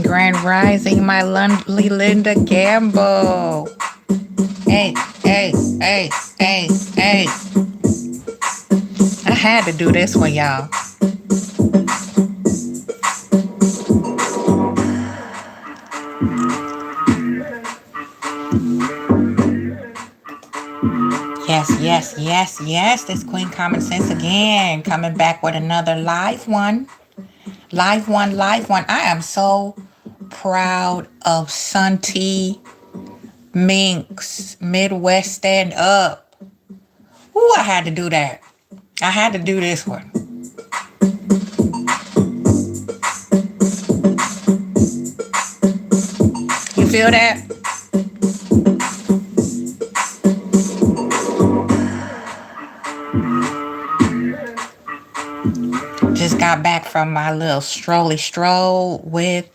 Grand Rising, my lovely Linda Gamble. Hey, hey, hey, hey, hey. I had to do this one, y'all. Yes, yes, yes, yes. This Queen Common Sense again, coming back with another live one. Live one, live one. I am so proud of Sunni Minx, Midwest Stand Up. Ooh, I had to do that. I had to do this one. You feel that? Just got back from my little stroll with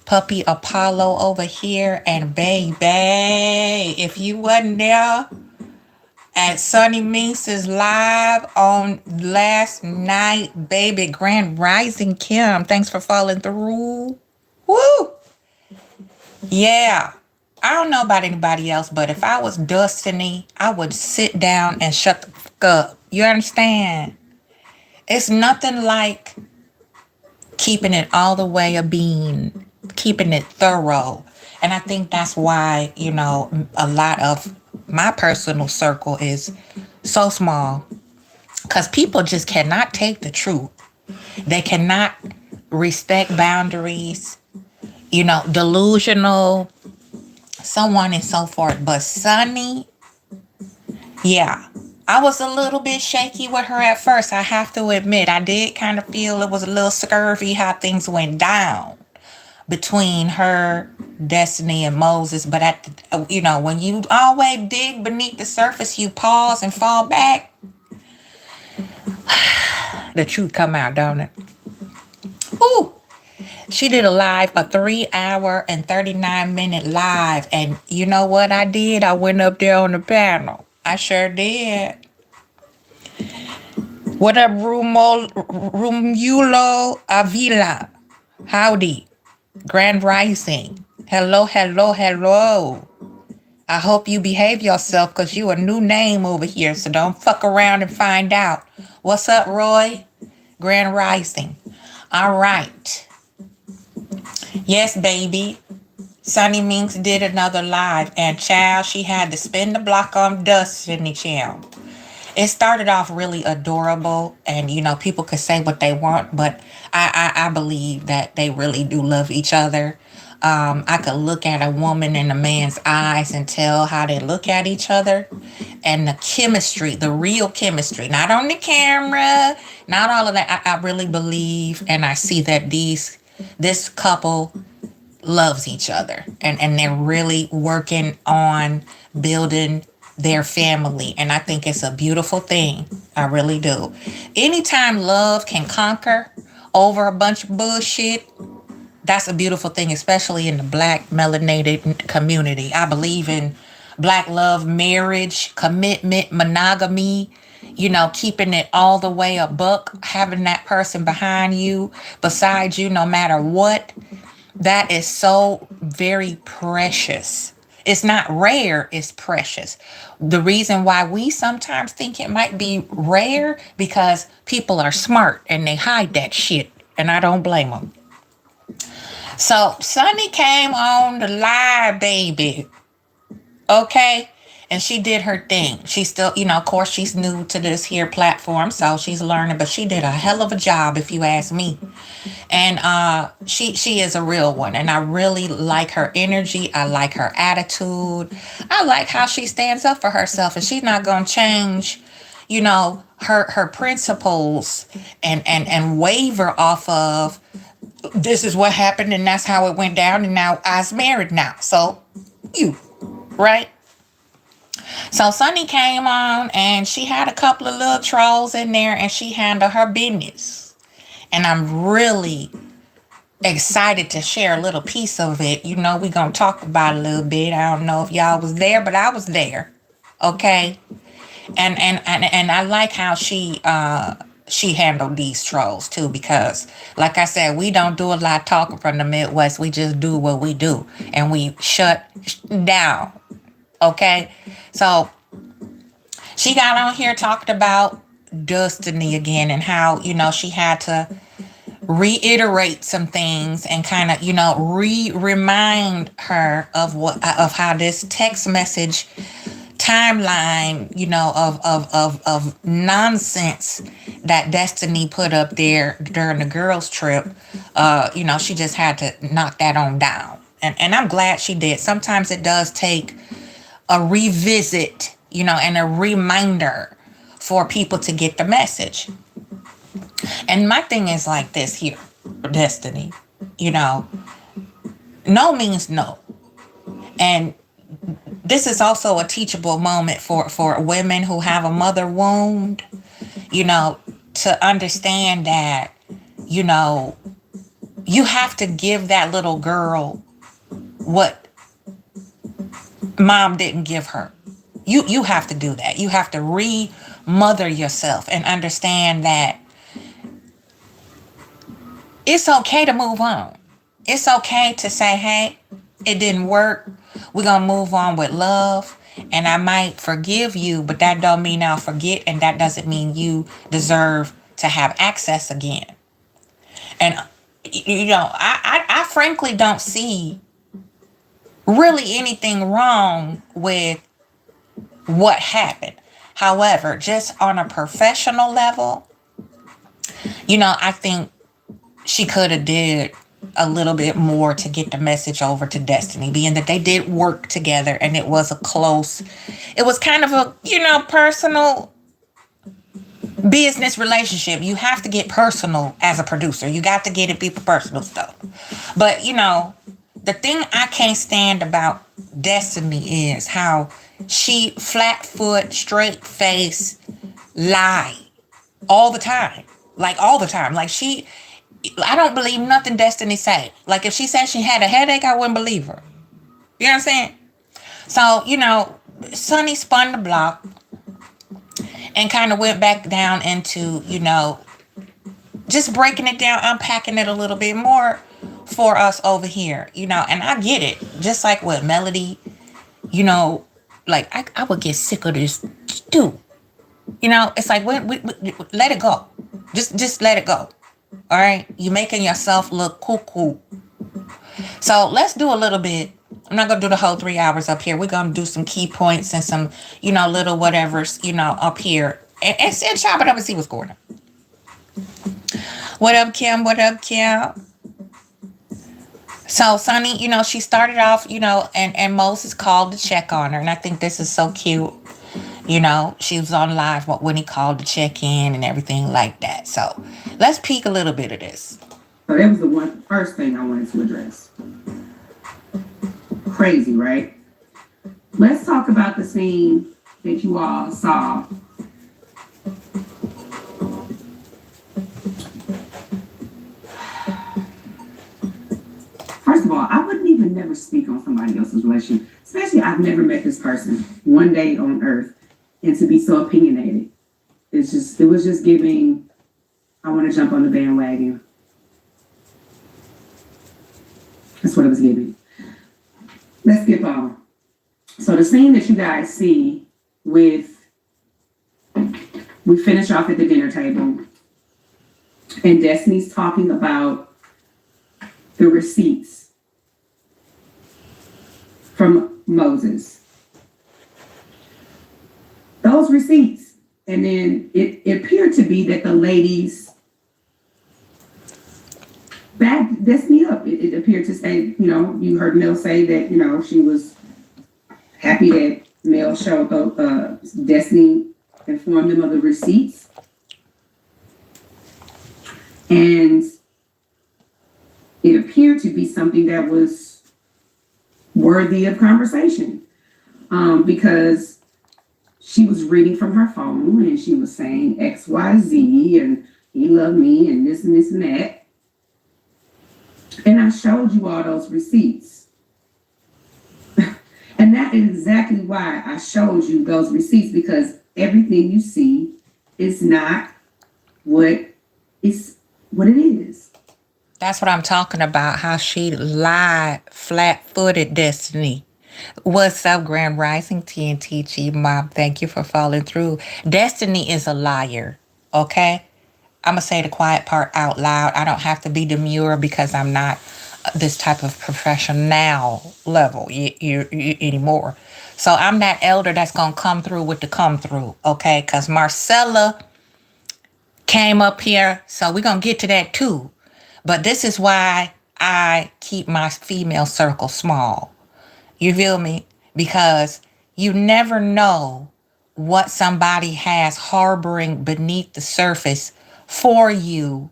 puppy Apollo over here. And baby, if you wasn't there at Sunny Minx's live on last night, baby, Grand Rising Kim, thanks for following through. Woo! Yeah. I don't know about anybody else, but if I was Destiny, I would sit down and shut the fuck up. You understand? It's nothing like keeping it all the way a bean, keeping it thorough. And I think that's why, a lot of my personal circle is so small because people just cannot take the truth. They cannot respect boundaries, delusional, so on and so forth. But Sunny, yeah, I was a little bit shaky with her at first. I have to admit, I did kind of feel it was a little scurvy how things went down between her, Destiny, and Moses. But when you always dig beneath the surface, you pause and fall back. The truth come out, don't it? Ooh. She did a 3-hour and 39-minute live. And you know what I did? I went up there on the panel. I sure did. What up, Rumulo Avila? Howdy. Grand Rising. Hello, hello, hello. I hope you behave yourself because you a new name over here. So don't fuck around and find out. What's up, Roy? Grand Rising. All right. Yes, baby. Sunny Minx did another live, and child, she had to spin the block on Destiny channel. It started off really adorable, and people could say what they want, but I believe that they really do love each other. I could look at a woman and a man's eyes and tell how they look at each other, and the chemistry, the real chemistry, not on the camera, not all of that. I really believe, and I see that this couple loves each other, and they're really working on building their family, and I think it's a beautiful thing. I really do. Anytime love can conquer over a bunch of bullshit, that's a beautiful thing, especially in the Black melanated community. I believe in Black love, marriage, commitment, monogamy, keeping it all the way a buck, having that person behind you, beside you, no matter what. That is so very precious. It's not rare, it's precious. The reason why we sometimes think it might be rare because people are smart and they hide that shit, and I don't blame them. So Sunny came on the live, baby. Okay? And she did her thing. She still, of course, she's new to this here platform, so she's learning, but she did a hell of a job, if you ask me. And she is a real one, and I really like her energy. I like her attitude. I like how she stands up for herself, and she's not gonna change, her principles and waver off of this is what happened and that's how it went down, and now I's married now. So right? So Sunny came on and she had a couple of little trolls in there and she handled her business. And I'm really excited to share a little piece of it. We're going to talk about it a little bit. I don't know if y'all was there, but I was there. Okay? And I like how she she handled these trolls too, because like I said, we don't do a lot of talking from the Midwest. We just do what we do and we shut down. Okay. So she got on here talking about Destiny again and how, she had to reiterate some things and kind of, remind her of how this text message timeline, of nonsense that Destiny put up there during the girls' trip. She just had to knock that on down. And I'm glad she did. Sometimes it does take a revisit, and a reminder for people to get the message. And my thing is like this here, Destiny, no means no. And this is also a teachable moment for women who have a mother wound, to understand that, you have to give that little girl what mom didn't give her. You have to do that. You have to re-mother yourself and understand that it's okay to move on. It's okay to say, hey, it didn't work. We're going to move on with love. And I might forgive you, but that don't mean I'll forget. And that doesn't mean you deserve to have access again. And, I frankly don't see really anything wrong with what happened. However, just on a professional level, I think she could have did a little bit more to get the message over to Destiny, being that they did work together and it was kind of a, personal business relationship. You have to get personal as a producer. You got to get it people personal stuff. But, the thing I can't stand about Destiny is how she flat foot, straight face, lie all the time. Like all the time. Like I don't believe nothing Destiny said. Like if she said she had a headache, I wouldn't believe her. You know what I'm saying? So, Sunni spun the block and kind of went back down into, just breaking it down, unpacking it a little bit more for us over here, and I get it. Just like with Melody, like I would get sick of this too. It's like, we let it go. Just let it go. All right. You're making yourself look cuckoo. So let's do a little bit. I'm not going to do the whole 3 hours up here. We're going to do some key points and some, little whatevers, up here. And chop it up and see what's going on. What up, Kim? What up, Kim? So Sunni, she started off, and Moses called to check on her. And I think this is so cute. She was on live when he called to check in and everything like that. So let's peek a little bit of this. So that was the first thing I wanted to address. Crazy, right? Let's talk about the scene that you all saw. First of all, I wouldn't even never speak on somebody else's relationship, especially I've never met this person one day on earth, and to be so opinionated. It was just giving, I want to jump on the bandwagon. That's what it was giving. Let's skip on. So the scene that you guys see we finish off at the dinner table, and Destiny's talking about the receipts from Moses. Those receipts. And then it appeared to be that the ladies backed Destiny up. It appeared to say, you heard Mel say that, she was happy that Mel showed Destiny informed them of the receipts. And it appeared to be something that was worthy of conversation, because she was reading from her phone and she was saying X, Y, Z, and he loved me and this and this and that. And I showed you all those receipts. And that is exactly why I showed you those receipts, because everything you see is not what is what it is. That's what I'm talking about. How she lied, flat-footed Destiny. What's up, Grand Rising TNTG Mom? Thank you for following through. Destiny is a liar. Okay, I'm gonna say the quiet part out loud. I don't have to be demure because I'm not this type of professional level anymore. So I'm that elder that's gonna come through with the come through. Okay, because Marcella came up here, so we're gonna get to that too. But this is why I keep my female circle small. You feel me? Because you never know what somebody has harboring beneath the surface for you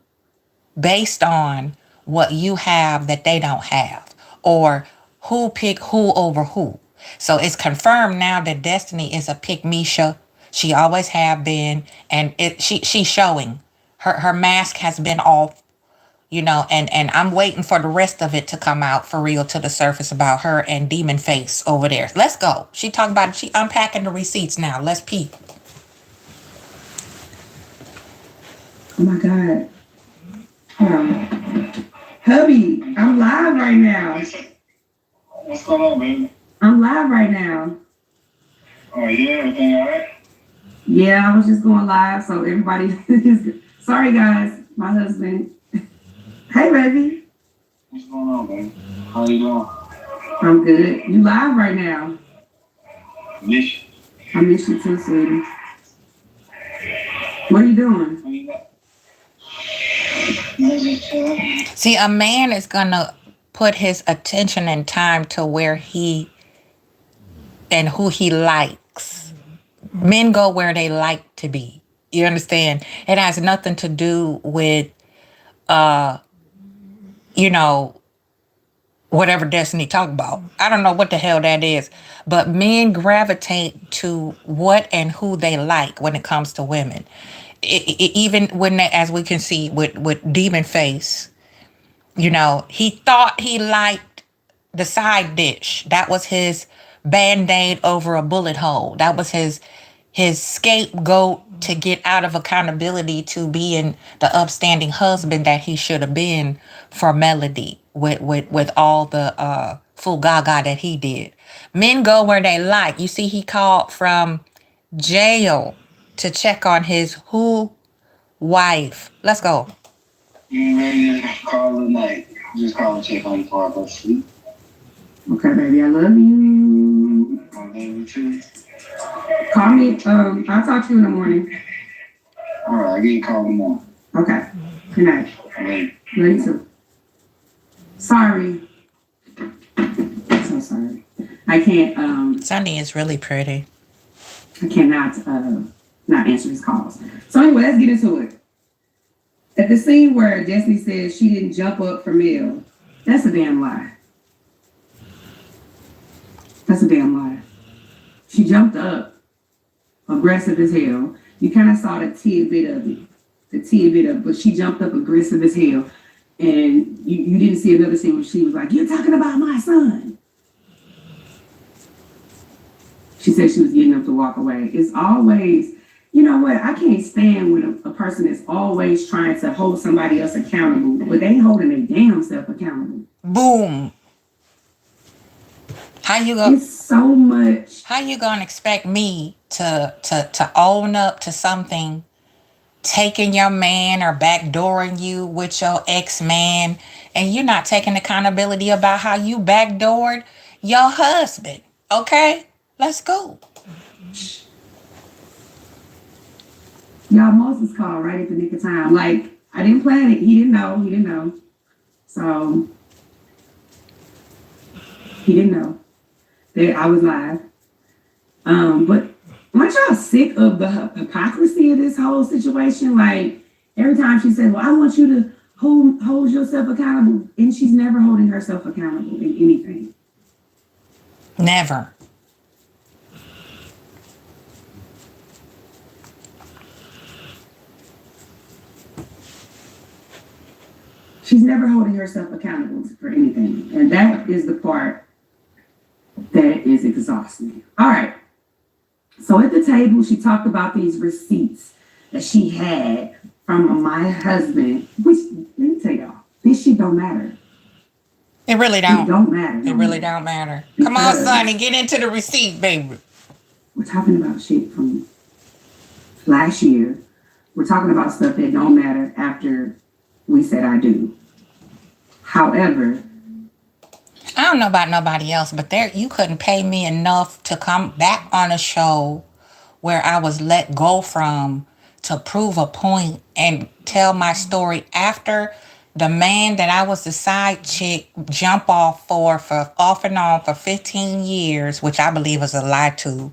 based on what you have that they don't have, or who pick who over who. So it's confirmed now that Destiny is a pick Misha. She always have been, and she's showing. Her mask has been off, and I'm waiting for the rest of it to come out for real to the surface about her and Demon Face over there. Let's go. She talking about it. She unpacking the receipts now. Let's peep. Oh my God. Hubby, I'm live right now. What's going on, baby? I'm live right now. Oh, yeah, everything all right? Yeah, I was just going live, so everybody is sorry guys, my husband. Hey baby. What's going on, baby? How you doing? I'm good. You live right now. Miss you. I miss you too, sweetie. What are you doing? What you got? I'm just chilling. See, a man is gonna put his attention and time to where he and who he likes. Men go where they like to be. You understand? It has nothing to do with whatever Destiny talk about. I don't know what the hell that is. But men gravitate to what and who they like when it comes to women. Even when they, as we can see with Demon Face, he thought he liked the side dish. That was his band-aid over a bullet hole. That was his scapegoat to get out of accountability to being the upstanding husband that he should have been for Melody with all the full gaga that he did. Men go where they like. You see, he called from jail to check on his wife. Let's go. You ain't ready to call it night. Just call and check on you before I go to sleep. Okay, baby, I love you. I love you too. Call me. I'll talk to you in the morning. All right, I get you a call in the morning. Okay. Good night. I love you. Love you too. Sorry. So sorry. I can't. Sunny is really pretty. I cannot not answer his calls. So anyway, let's get into it. At the scene where Destiny says she didn't jump up for Mel, that's a damn lie. That's a damn lie. She jumped up, aggressive as hell. You kind of saw the tidbit of it, but she jumped up aggressive as hell. And you didn't see another scene where she was like, "You're talking about my son." She said she was getting up to walk away. It's always, you know what? I can't stand when a person is always trying to hold somebody else accountable, but they ain't holding their damn self accountable. Boom. It's so much. How you gonna expect me to own up to something, taking your man or backdooring you with your ex-man, and you're not taking accountability about how you backdoored your husband? Okay, let's go. Y'all, Moses called right at the nick of time. Like, I didn't plan it. He didn't know. So, he didn't know that I was live. But aren't y'all sick of the hypocrisy of this whole situation? Like, every time she said, "Well, I want you to hold yourself accountable," and she's never holding herself accountable in anything. Never. She's never holding herself accountable for anything. And that is the part that is exhausting. All right. So at the table, she talked about these receipts that she had from my husband, which, let me tell y'all, this shit don't matter. It really It don't. don't matter. It No really more. don't matter. Come on, Sunny, get into the receipt, baby. We're talking about shit from last year. We're talking about stuff that don't matter after we said I do. However, I don't know about nobody else, but you couldn't pay me enough to come back on a show where I was let go from to prove a point and tell my story after the man that I was the side chick jump off and on for 15 years, which I believe is a lie too.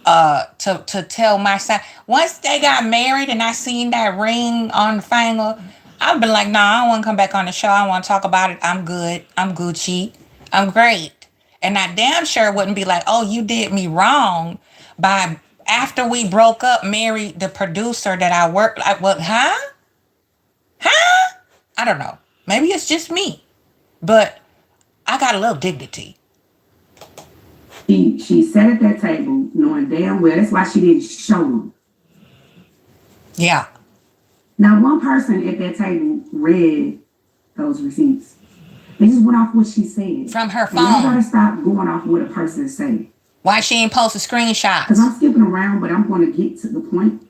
To tell my side. Once they got married and I seen that ring on the finger, I've been like, nah, I don't want to come back on the show. I don't want to talk about it. I'm good. I'm Gucci. I'm great. And I damn sure wouldn't be like, oh, you did me wrong by after we broke up, married the producer that I worked like, what, huh? Huh? I don't know. Maybe it's just me. But I got a little dignity. she sat at that table knowing damn well that's why she didn't show them. Yeah. Now, one person at that table read those receipts. They just went off what she said. From her And I gotta phone. stop going off what a person say. Why she ain't post the Because screenshots? I'm skipping around, but I'm going to get to the point.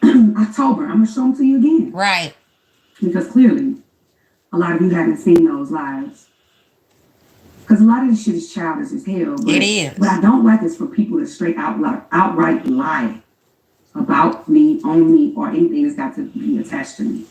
October, I'm going to show them to you again. Right. Because clearly, a lot of you haven't seen those lives. Because a lot of this shit is childish as hell. But It is. what I don't like is for people to straight outright lie about me, on me, or anything that's got to be attached to me.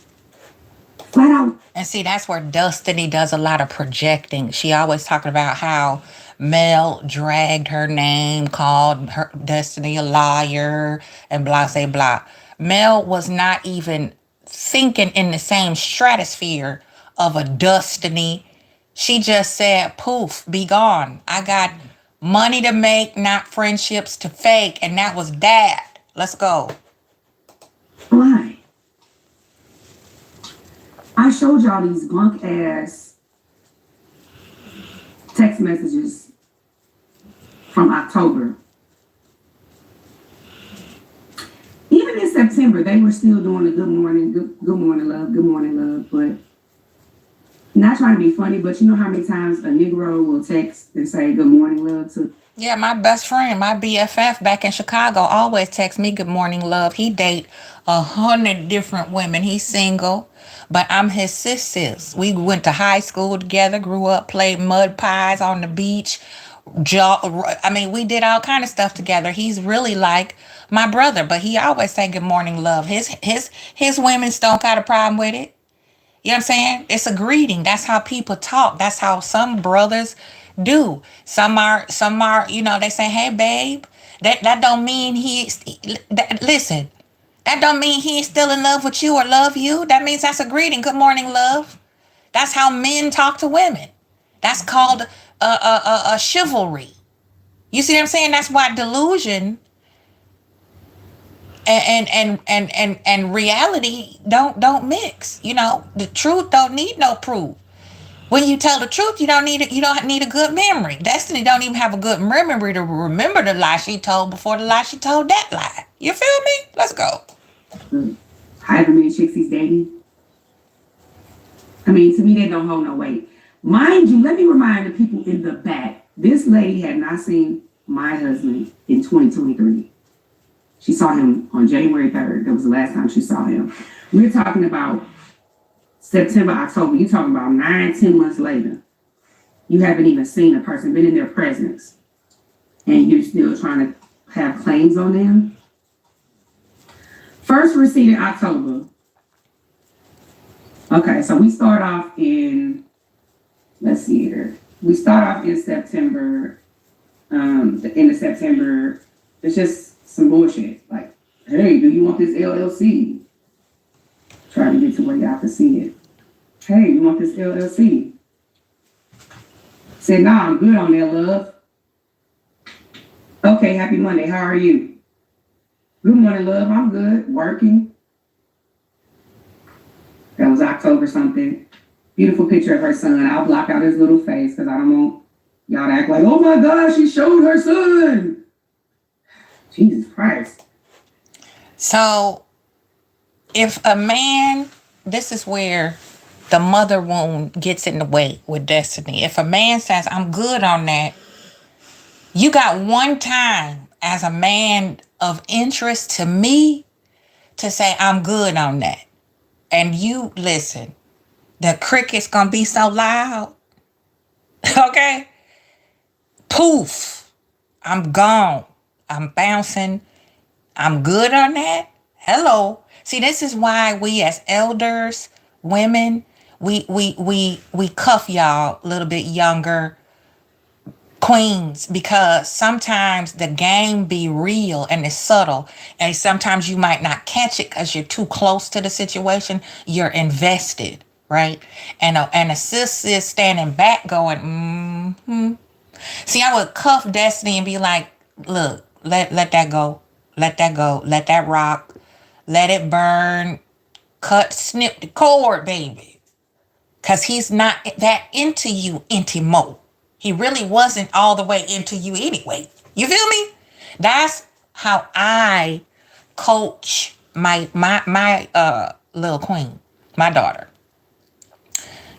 Flat out. And see, that's where Destiny does a lot of projecting. She always talking about how Mel dragged her name, called her Destiny a liar, and blah, say blah. Mel was not even thinking in the same stratosphere of a Destiny. She just said, poof, be gone. I got money to make, not friendships to fake. And that was that. Let's go. Why? I showed y'all these bunk ass text messages from October. Even in September, they were still doing the good morning love, but not trying to be funny, but you know how many times a Negro will text and say good morning love to. Yeah, my best friend, my BFF back in Chicago, always text me good morning love. He date 100 different women. He's single, but I'm his sis. We went to high school together, grew up, played mud pies on the beach. We did all kind of stuff together. He's really like my brother, but he always say good morning love. His women don't got a problem with it. You know what I'm saying? It's a greeting. That's how people talk. That's how some brothers do. Some are, they say, hey, babe. That don't mean listen, that don't mean he's still in love with you or love you. That means that's a greeting. Good morning, love. That's how men talk to women. That's called a chivalry. You see what I'm saying? That's why delusion and reality don't mix. The truth don't need no proof. When you tell the truth, you don't need a good memory. Destiny don't even have a good memory to remember the lie she told before the lie she told that lie. You feel me? Let's go. However many chicks he's dating. To me, they don't hold no weight. Mind you, let me remind the people in the back, this lady had not seen my husband in 2023. She saw him on January 3rd. That was the last time she saw him. We're talking about September, October. You're talking about 9-10 months later. You haven't even seen a person, been in their presence, and you're still trying to have claims on them. First receipt in October. Okay, so we start off in, let's see here. We start off in September. The end of September, it's just some bullshit. Like, hey, do you want this LLC? Trying to get to where y'all can see it. Hey, you want this LLC? Said, nah, I'm good on that, love. Okay, happy Monday. How are you? Good morning, love. I'm good. Working. That was October something. Beautiful picture of her son. I'll block out his little face because I don't want y'all to act like, oh my gosh, she showed her son. Jesus Christ. So If a man, this is where the mother wound gets in the way with destiny. If a man says, I'm good on that, you got one time as a man of interest to me to say, I'm good on that. And you listen, the cricket's gonna be so loud. Okay? Poof. I'm gone. I'm bouncing. I'm good on that. Hello. See, this is why we as elders, women, we cuff y'all a little bit younger queens, because sometimes the game be real and it's subtle, and sometimes you might not catch it because you're too close to the situation. You're invested, right? And a sis is standing back going, mm-hmm. See, I would cuff Destiny and be like, look, let that go. Let that go. Let that rock. Let it burn. Cut, snip the cord, baby. Because he's not that into you, intimo. He really wasn't all the way into you anyway. You feel me? That's how I coach my little queen, my daughter.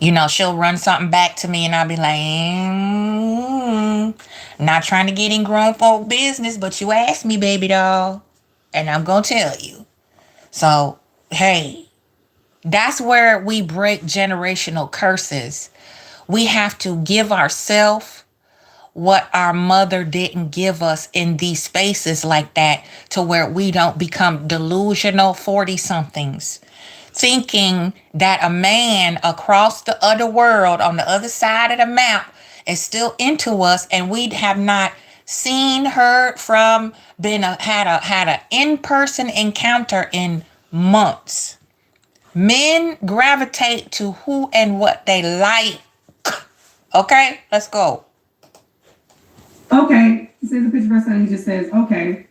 You know, she'll run something back to me and I'll be like, not trying to get in grown folk business, but you asked me, baby doll, and I'm going to tell you. So, hey, that's where we break generational curses. We have to give ourselves what our mother didn't give us in these spaces like that, to where we don't become delusional 40-somethings. Thinking that a man across the other world on the other side of the map is still into us, and we have not seen, heard from, had a in-person encounter in months. Men gravitate to who and what they like. Okay, let's go. Okay. He says a picture of her son. He just says, okay.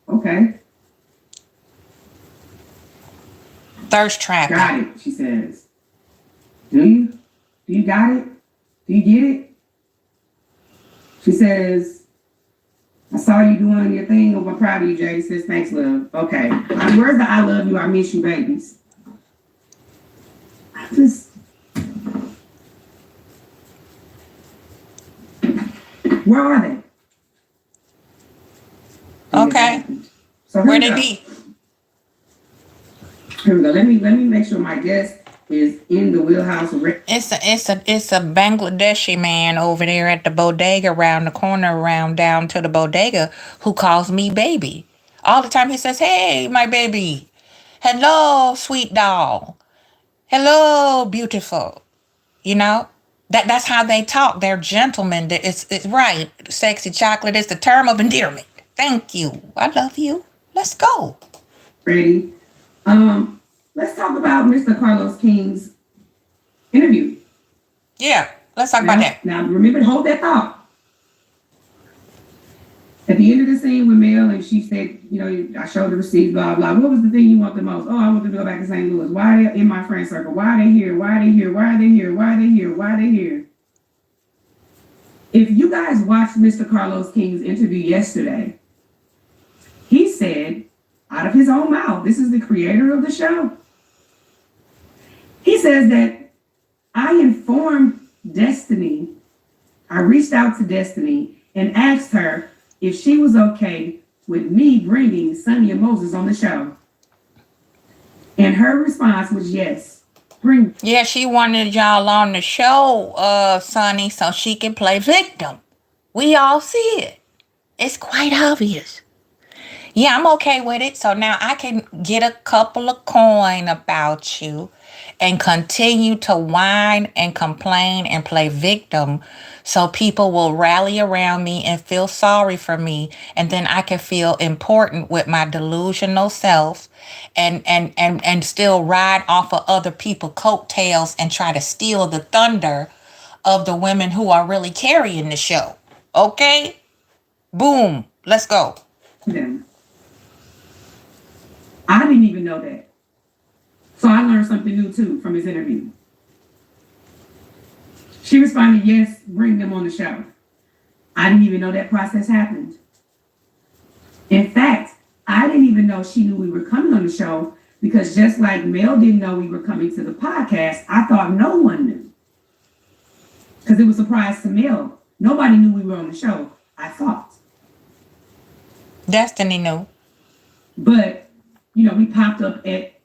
Okay. Thirst trap. Got it, she says. Do you? Do you got it? Do you get it? She says, I saw you doing your thing. I'm proud of you, Jay. He says, thanks, love. Okay. Where's the I love you, I miss you babies? I just... Where are they? Okay. So where they be? Here we go. Let me make sure my guest is in the wheelhouse. It's a Bangladeshi man over there at the bodega around the corner, around down to the bodega, who calls me baby. All the time he says, hey, my baby. Hello, sweet doll. Hello, beautiful. You know? That's how they talk. They're gentlemen. It's right. Sexy chocolate is the term of endearment. Thank you. I love you. Let's go. Ready? Let's talk about Mr. Carlos King's interview. Yeah, let's talk about that. Now, remember, hold that thought. At the end of the scene with Mel, and she said, you know, I showed the receipts, blah, blah. What was the thing you want the most? Oh, I want to go back to St. Louis. Why are they in my friend circle? Why are they here? Why are they here? Why are they here? Why are they here? Why are they here? If you guys watched Mr. Carlos King's interview yesterday, he said, out of his own mouth, this is the creator of the show. He says that I informed Destiny, I reached out to Destiny and asked her if she was okay with me bringing Sunni and Moses on the show. And her response was yes. Bring. Yeah, she wanted y'all on the show, Sunni, so she can play victim. We all see it. It's quite obvious. Yeah, I'm okay with it. So now I can get a couple of coin about you and continue to whine and complain and play victim, so people will rally around me and feel sorry for me, and then I can feel important with my delusional self and still ride off of other people's coattails and try to steal the thunder of the women who are really carrying the show. Okay? Boom. Let's go. Them. I didn't even know that. So I learned something new too from his interview. She responded, yes, bring them on the show. I didn't even know that process happened. In fact, I didn't even know she knew we were coming on the show Because just like Mel didn't know we were coming to the podcast, I thought no one knew. Because it was a surprise to Mel. Nobody knew we were on the show, I thought. Destiny knew. But, we popped up at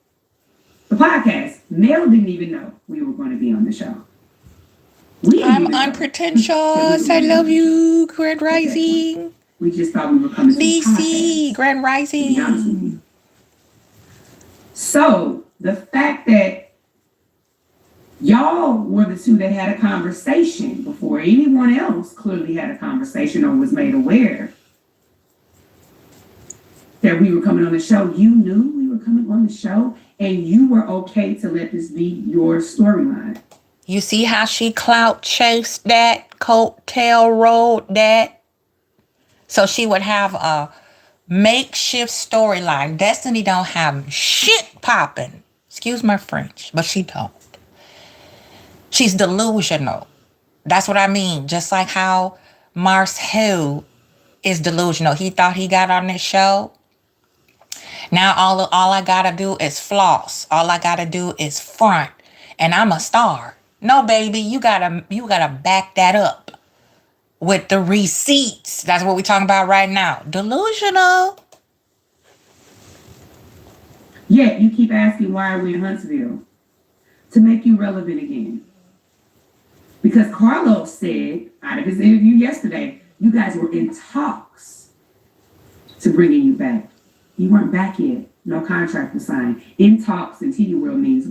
the podcast. Mel didn't even know we were going to be on the show. I'm unpretentious. I love you. Grand Rising. We just thought we were coming to the podcast. DC. Grand Rising. To be honest with you. So, the fact that y'all were the two that had a conversation before anyone else clearly had a conversation or was made aware that we were coming on the show, you knew we were coming on the show, and you were okay to let this be your storyline. You see how she clout chased that, coattail rode that? So she would have a makeshift storyline. Destiny don't have shit popping. Excuse my French, but she don't. She's delusional. That's what I mean. Just like how Marcel is delusional. He thought he got on this show. Now all I gotta do is floss. All I gotta do is front. And I'm a star. No, baby, you gotta back that up with the receipts. That's what we're talking about right now. Delusional. Yet you keep asking why are we in Huntsville? To make you relevant again. Because Carlos said out of his interview yesterday, you guys were in talks to bringing you back. You weren't back yet. No contract was signed. In talks in TV World means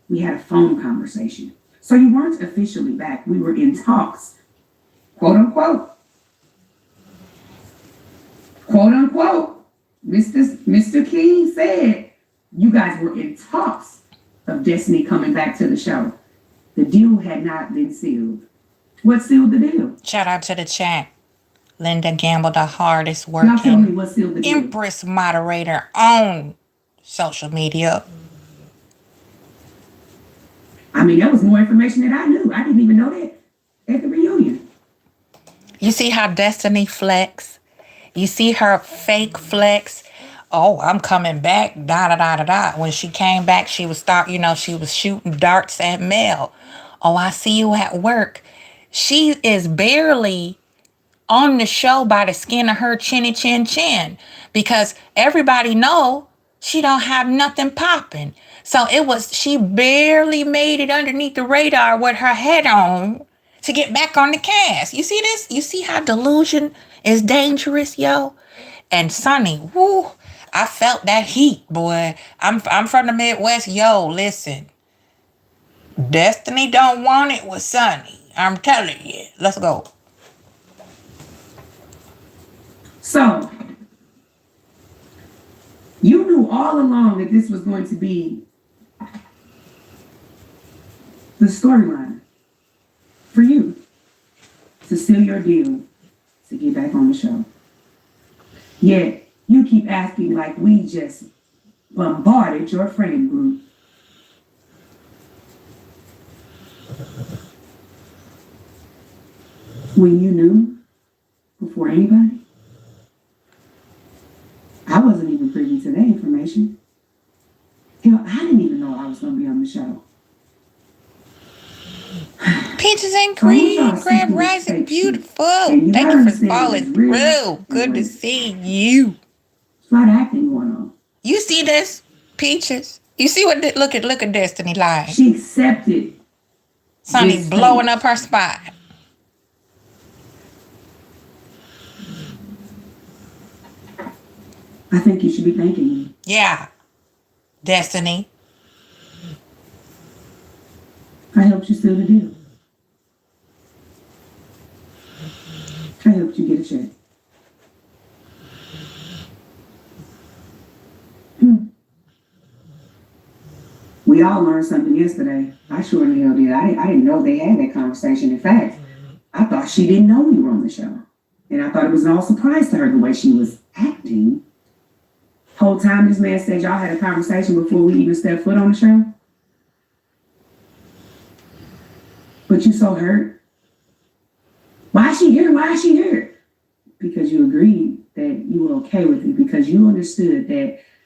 we had a phone conversation. So you weren't officially back. We were in talks. Quote unquote. Quote unquote. Mr. King said you guys were in talks of Destiny coming back to the show. The deal had not been sealed. What sealed the deal? Shout out to the chat. Linda Gamble, the hardest Y'all tell me working what sealed the deal. Empress moderator on social media. I mean, that was more information that I knew. I didn't even know that at the reunion. You see how Destiny flex? You see her fake flex? Oh, I'm coming back, da-da-da-da-da. When she came back, she was she was shooting darts at Mel. Oh, I see you at work. She is barely on the show by the skin of her chinny chin chin because everybody know she don't have nothing popping. So she barely made it underneath the radar with her head on to get back on the cast. You see this? You see how delusion is dangerous, yo? And Sunni, woo, I felt that heat, boy. I'm from the Midwest. Yo, listen. Destiny don't want it with Sunni. I'm telling you. Let's go. So, you knew all along that this was going to be the storyline for you to seal your deal to get back on the show. Yet, you keep asking like we just bombarded your friend group. When you knew before anybody? I wasn't even privy to that information. Hell, I didn't even know I was going to be on the show. Peaches and cream, Grand Rising, beautiful. Thank you for following through. Good to see you. There's a lot of acting going on. You see this, Peaches? You see what? Look at Destiny lying. She accepted. Sunni's blowing up her spot. I think you should be thanking me. Yeah, Destiny. I helped you seal the deal. I helped you get a check. We all learned something yesterday. I sure the hell did. I didn't know they had that conversation. In fact, I thought she didn't know we were on the show. And I thought it was an all surprise to her the way she was acting. Whole time this man said y'all had a conversation before we even stepped foot on the show. But you so hurt. Why is she here? Why is she here? Because you agreed that you were okay with it. Because you understood that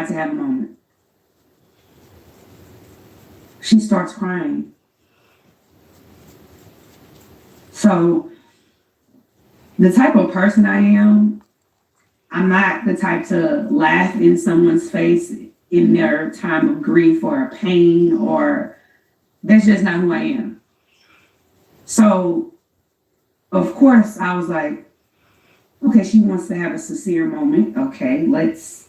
outside to have a moment. She starts crying. So the type of person I am, I'm not the type to laugh in someone's face in their time of grief or pain, or that's just not who I am. So, of course, I was like, okay, she wants to have a sincere moment. Okay, let's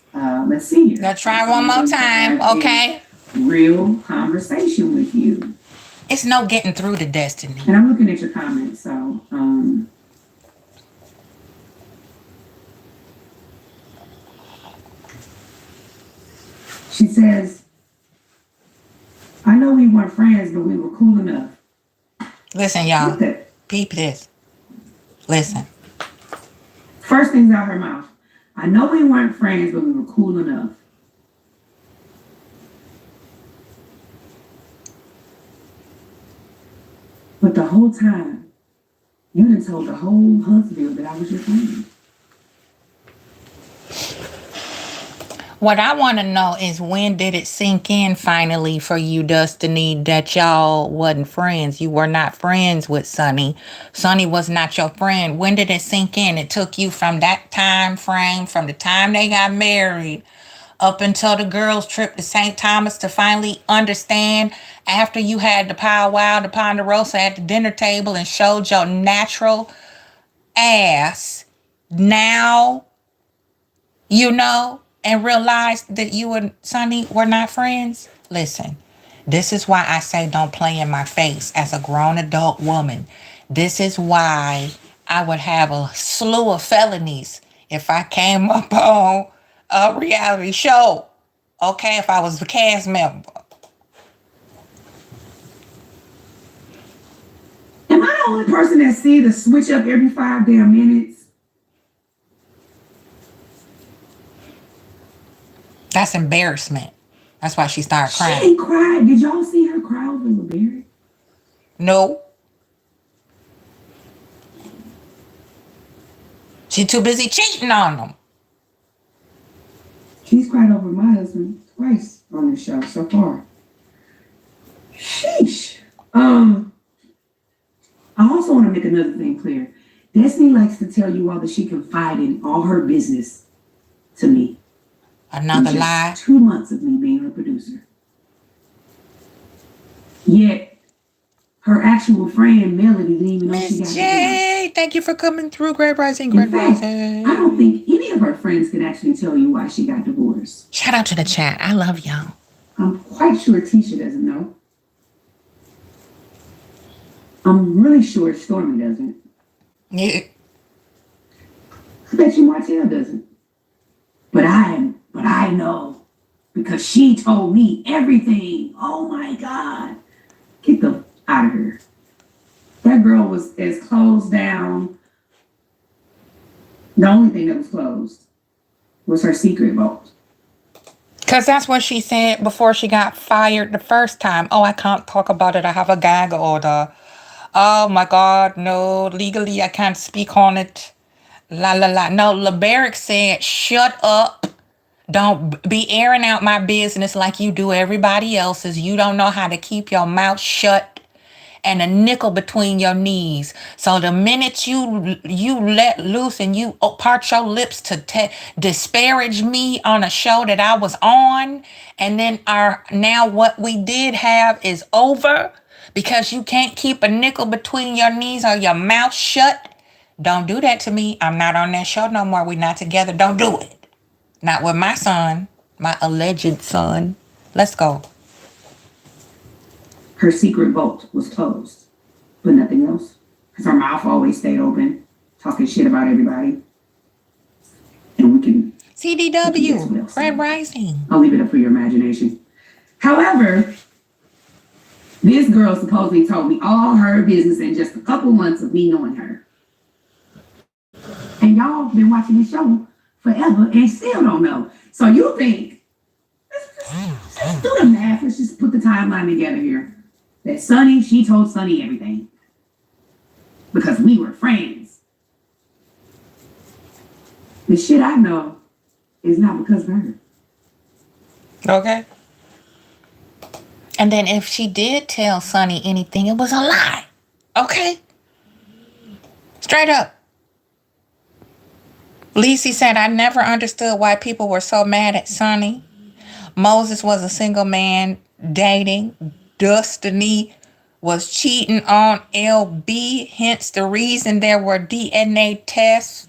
see her. Let's try one more time, okay? Real conversation with you. It's no getting through to Destiny. And I'm looking at your comments, so she says, I know we weren't friends, but we were cool enough. Listen, y'all. Peep this. Listen. First things out her mouth. I know we weren't friends, but we were cool enough. But the whole time, you done told the whole Huntsville that I was your friend. What I want to know is, when did it sink in finally for you, Destiny, that y'all wasn't friends? You were not friends with Sunni. Sunni was not your friend. When did it sink in? It took you from that time frame, from the time they got married up until the girls' trip to St. Thomas, to finally understand, after you had the powwow, the Ponderosa at the dinner table and showed your natural ass, now you know, and realized that you and Sunni were not friends? Listen, this is why I say don't play in my face as a grown adult woman. This is why I would have a slew of felonies if I came up on a reality show. Okay, if I was a cast member. Am I the only person that see the switch up every 5 damn minutes? That's embarrassment. That's why she started She crying. ain't cried. Did y'all see her cry over LeBarry? No. She too busy cheating on them. She's cried over my husband twice on this show so far. Sheesh. I also want to make another thing clear. Destiny likes to tell you all that she confide in all her business to me. Another lie. 2 months of me being her producer. Yet, her actual friend, Melody, didn't even know she got Miss J, thank you for coming through. Great Rising, Great In fact, Rising. I don't think any of her friends can actually tell you why she got divorced. Shout out to the chat. I love y'all. I'm quite sure Tisha doesn't know. I'm really sure Stormy doesn't. Yeah. I bet you Martell doesn't. But I know, because she told me everything. Oh my God. Get the out of here. That girl was as closed down. The only thing that was closed was her secret vault. Because that's what she said before she got fired the first time. Oh, I can't talk about it. I have a gag order. Oh my God, no. Legally, I can't speak on it. La la la. No, LeBarrick said, shut up. Don't be airing out my business like you do everybody else's. You don't know how to keep your mouth shut and a nickel between your knees. So the minute you let loose and you part your lips to disparage me on a show that I was on, and then now what we did have is over because you can't keep a nickel between your knees or your mouth shut. Don't do that to me. I'm not on that show no more. We're not together. Don't do it. Not with my son, my alleged son. Let's go. Her secret vault was closed, but nothing else. Because her mouth always stayed open, talking shit about everybody. And we can CDW, Red Rising. I'll leave it up for your imagination. However, this girl supposedly told me all her business in just a couple months of me knowing her. And y'all been watching this show forever and still don't know. So you think, let's do the math. Let's just put the timeline together here. That Sunni, she told Sunni everything. Because we were friends. The shit I know is not because of her. Okay. And then if she did tell Sunny anything, it was a lie. Okay? Straight up. Lisi said, I never understood why people were so mad at Sunny. Moses was a single man dating. Destiny was cheating on LB, hence the reason there were DNA tests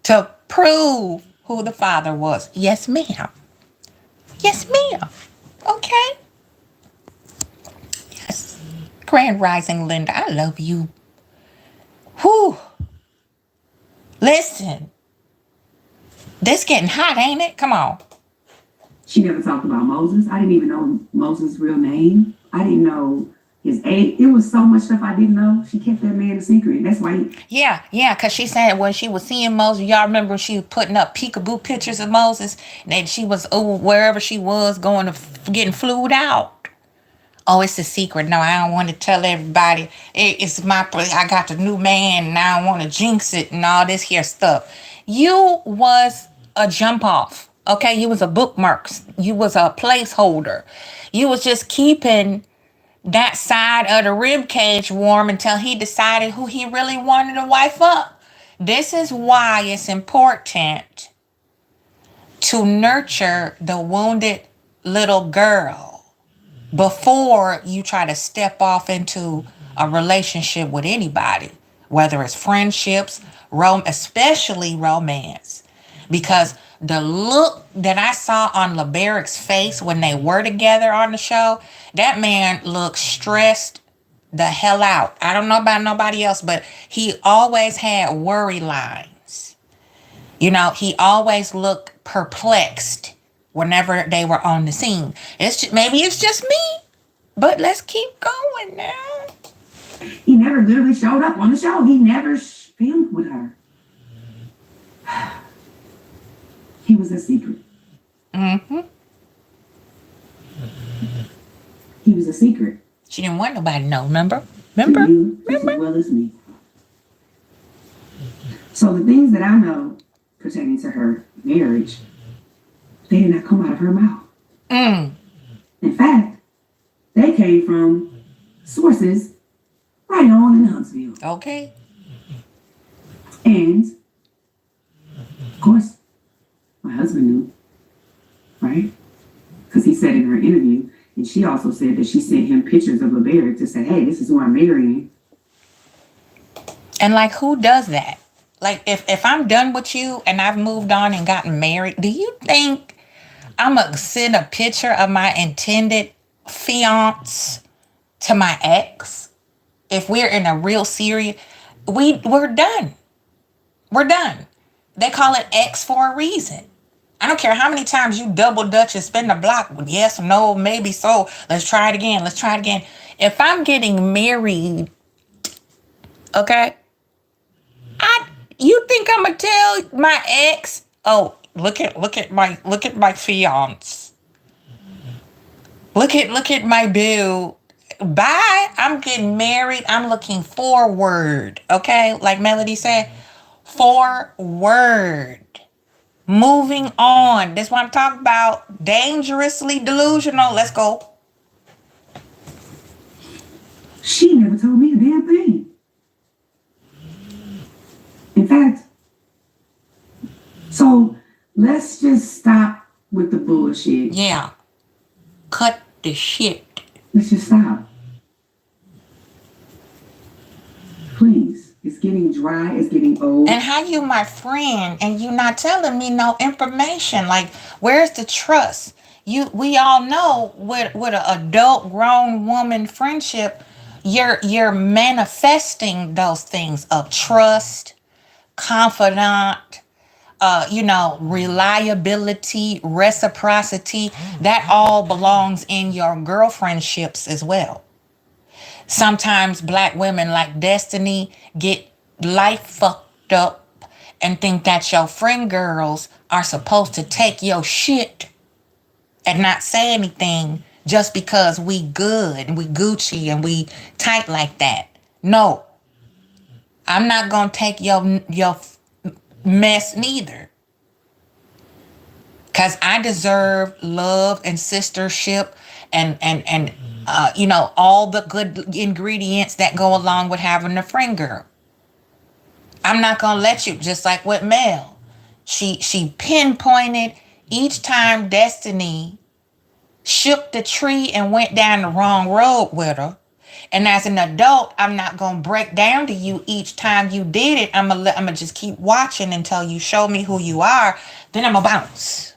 to prove who the father was. Yes, ma'am. Yes, ma'am. Okay. Yes. Grand Rising Linda, I love you. Whew. Listen. This getting hot, ain't it? Come on. She never talked about Moses. I didn't even know Moses' real name. I didn't know his age. It was so much stuff I didn't know. She kept that man a secret. That's why. Yeah, because she said when she was seeing Moses, y'all remember she was putting up peekaboo pictures of Moses, and she was wherever she was going to getting flued out. Oh, it's a secret. No, I don't want to tell everybody. It's I got the new man, and I don't want to jinx it and all this here stuff. You was a jump off. Okay, you was a bookmark. You was a placeholder. You was just keeping that side of the rib cage warm until he decided who he really wanted to wife up. This is why it's important to nurture the wounded little girl before you try to step off into a relationship with anybody, whether it's friendships, especially romance. Because the look that I saw on LeBarrick's face when they were together on the show, that man looked stressed the hell out. I don't know about nobody else, but he always had worry lines. You know, he always looked perplexed whenever they were on the scene. Maybe it's just me, but let's keep going now. He never literally showed up on the show. He never filmed with her. He was a secret. Mm-hmm. He was a secret. She didn't want nobody to know, remember? To you, just as well as me. So the things that I know pertaining to her marriage, they did not come out of her mouth. In fact, they came from sources right on in Huntsville. Okay. And, of course, my husband knew, right? Because he said in her interview, and she also said that she sent him pictures of LeBarrick to say, hey, this is who I'm marrying. And like, who does that? Like, if I'm done with you and I've moved on and gotten married, do you think I'm going to send a picture of my intended fiance to my ex? If we're in a real serious, we're done. We're done. They call it X for a reason. I don't care how many times you double dutch and spin the block with yes, no, maybe so. Let's try it again. Let's try it again. If I'm getting married, okay, you think I'm gonna tell my ex, oh, look at my fiance. Look at my boo. Bye. I'm getting married. I'm looking forward. Okay, like Melody said, forward. Moving on. That's what I'm talking about. Dangerously delusional. Let's go. She never told me a damn thing. In fact, so let's just stop with the bullshit. Yeah. Cut the shit. Let's just stop. Please. It's getting dry. It's getting old. And how you my friend and you not telling me no information? Like, where's the trust? We all know with an adult grown woman friendship, you're manifesting those things of trust, confidant, reliability, reciprocity. That all belongs in your girlfriendships as well. Sometimes black women like Destiny get life fucked up and think that your friend girls are supposed to take your shit and not say anything just because we good and we Gucci and we tight like that. No, I'm not gonna take your mess neither. Cause I deserve love and sistership and all the good ingredients that go along with having a friend girl. I'm not gonna let you, just like with Mel. She pinpointed each time Destiny shook the tree and went down the wrong road with her. And as an adult, I'm not gonna break down to you each time you did it. I'm gonna just keep watching until you show me who you are. Then I'm gonna bounce.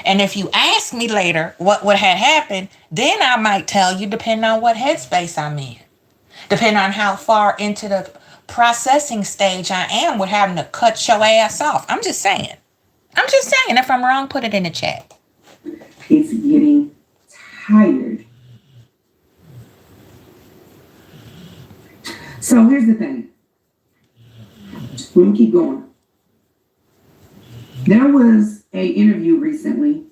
And if you ask me later what had happened, then I might tell you, depending on what headspace I'm in, depending on how far into the processing stage I am with having to cut your ass off. I'm just saying. If I'm wrong, put it in the chat. It's getting tired. So here's the thing. We're gonna keep going. There was an interview recently,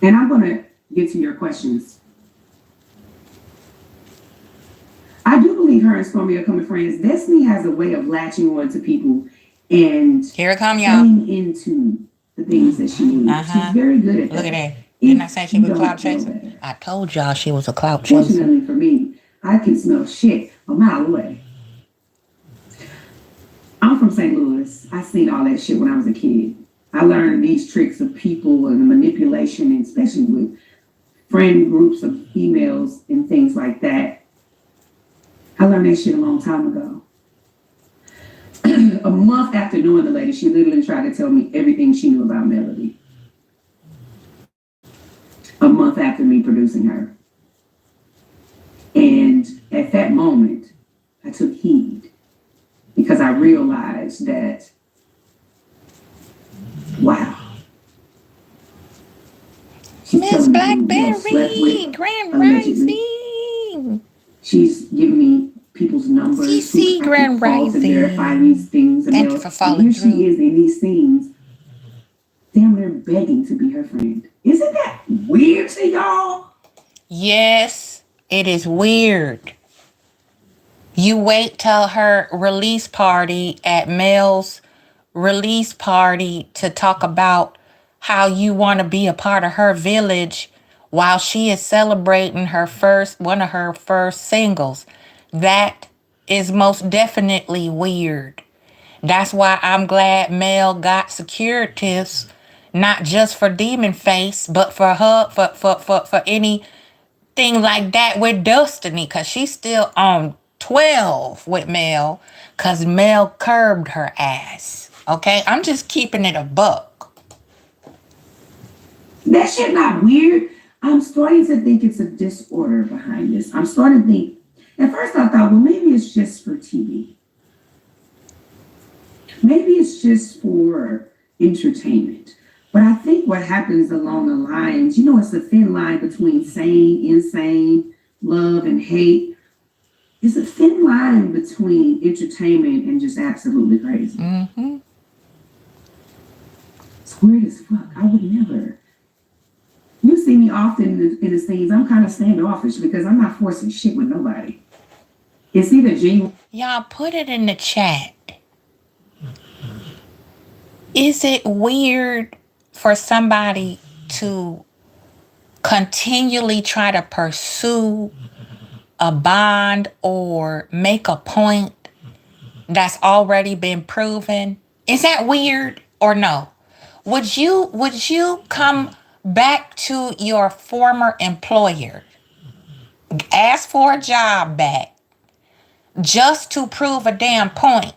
and I'm gonna get to your questions. I do believe her and Stormy are coming friends. Destiny has a way of latching on to people and here it come, y'all. playing into the things that she needs. She's very good at that. Look at that. Didn't I say she was a clout chaser? I told y'all she was a clout chaser. Fortunately for me, I can smell shit a mile away. I'm from St. Louis. I seen all that shit when I was a kid. I learned these tricks of people and the manipulation, and especially with friend groups of females and things like that. I learned that shit a long time ago. A month after knowing the lady, she literally tried to tell me everything she knew about Melody. A month after me producing her. And at that moment, I took heed because I realized that, wow. Miss Blackberry, Grand Rising. She's giving me people's numbers. CC Grand Rising. Verify these things. Thank you for following through. Here she is in these scenes, damn near begging to be her friend. Isn't that weird to y'all? Yes, it is weird. You wait till her release party at Mel's release party to talk about how you want to be a part of her village while she is celebrating one of her first singles. That is most definitely weird. That's why I'm glad Mel got securitives, not just for Demon Face, but for her, for anything like that with Destiny, because she's still on 12 with Mel, because Mel curbed her ass. Okay? I'm just keeping it a buck. That shit not weird. I'm starting to think it's a disorder behind this. I'm starting to think, at first I thought, well, maybe it's just for TV. Maybe it's just for entertainment. But I think what happens along the lines, it's a thin line between sane, insane, love, and hate. It's a thin line between entertainment and just absolutely crazy. Mm-hmm. It's weird as fuck. I would never. You see me often in the scenes. I'm kind of standoffish because I'm not forcing shit with nobody. It's either genuine. Y'all put it in the chat. Is it weird for somebody to continually try to pursue a bond or make a point that's already been proven? Is that weird or no? Would you come back to your former employer, ask for a job back, just to prove a damn point,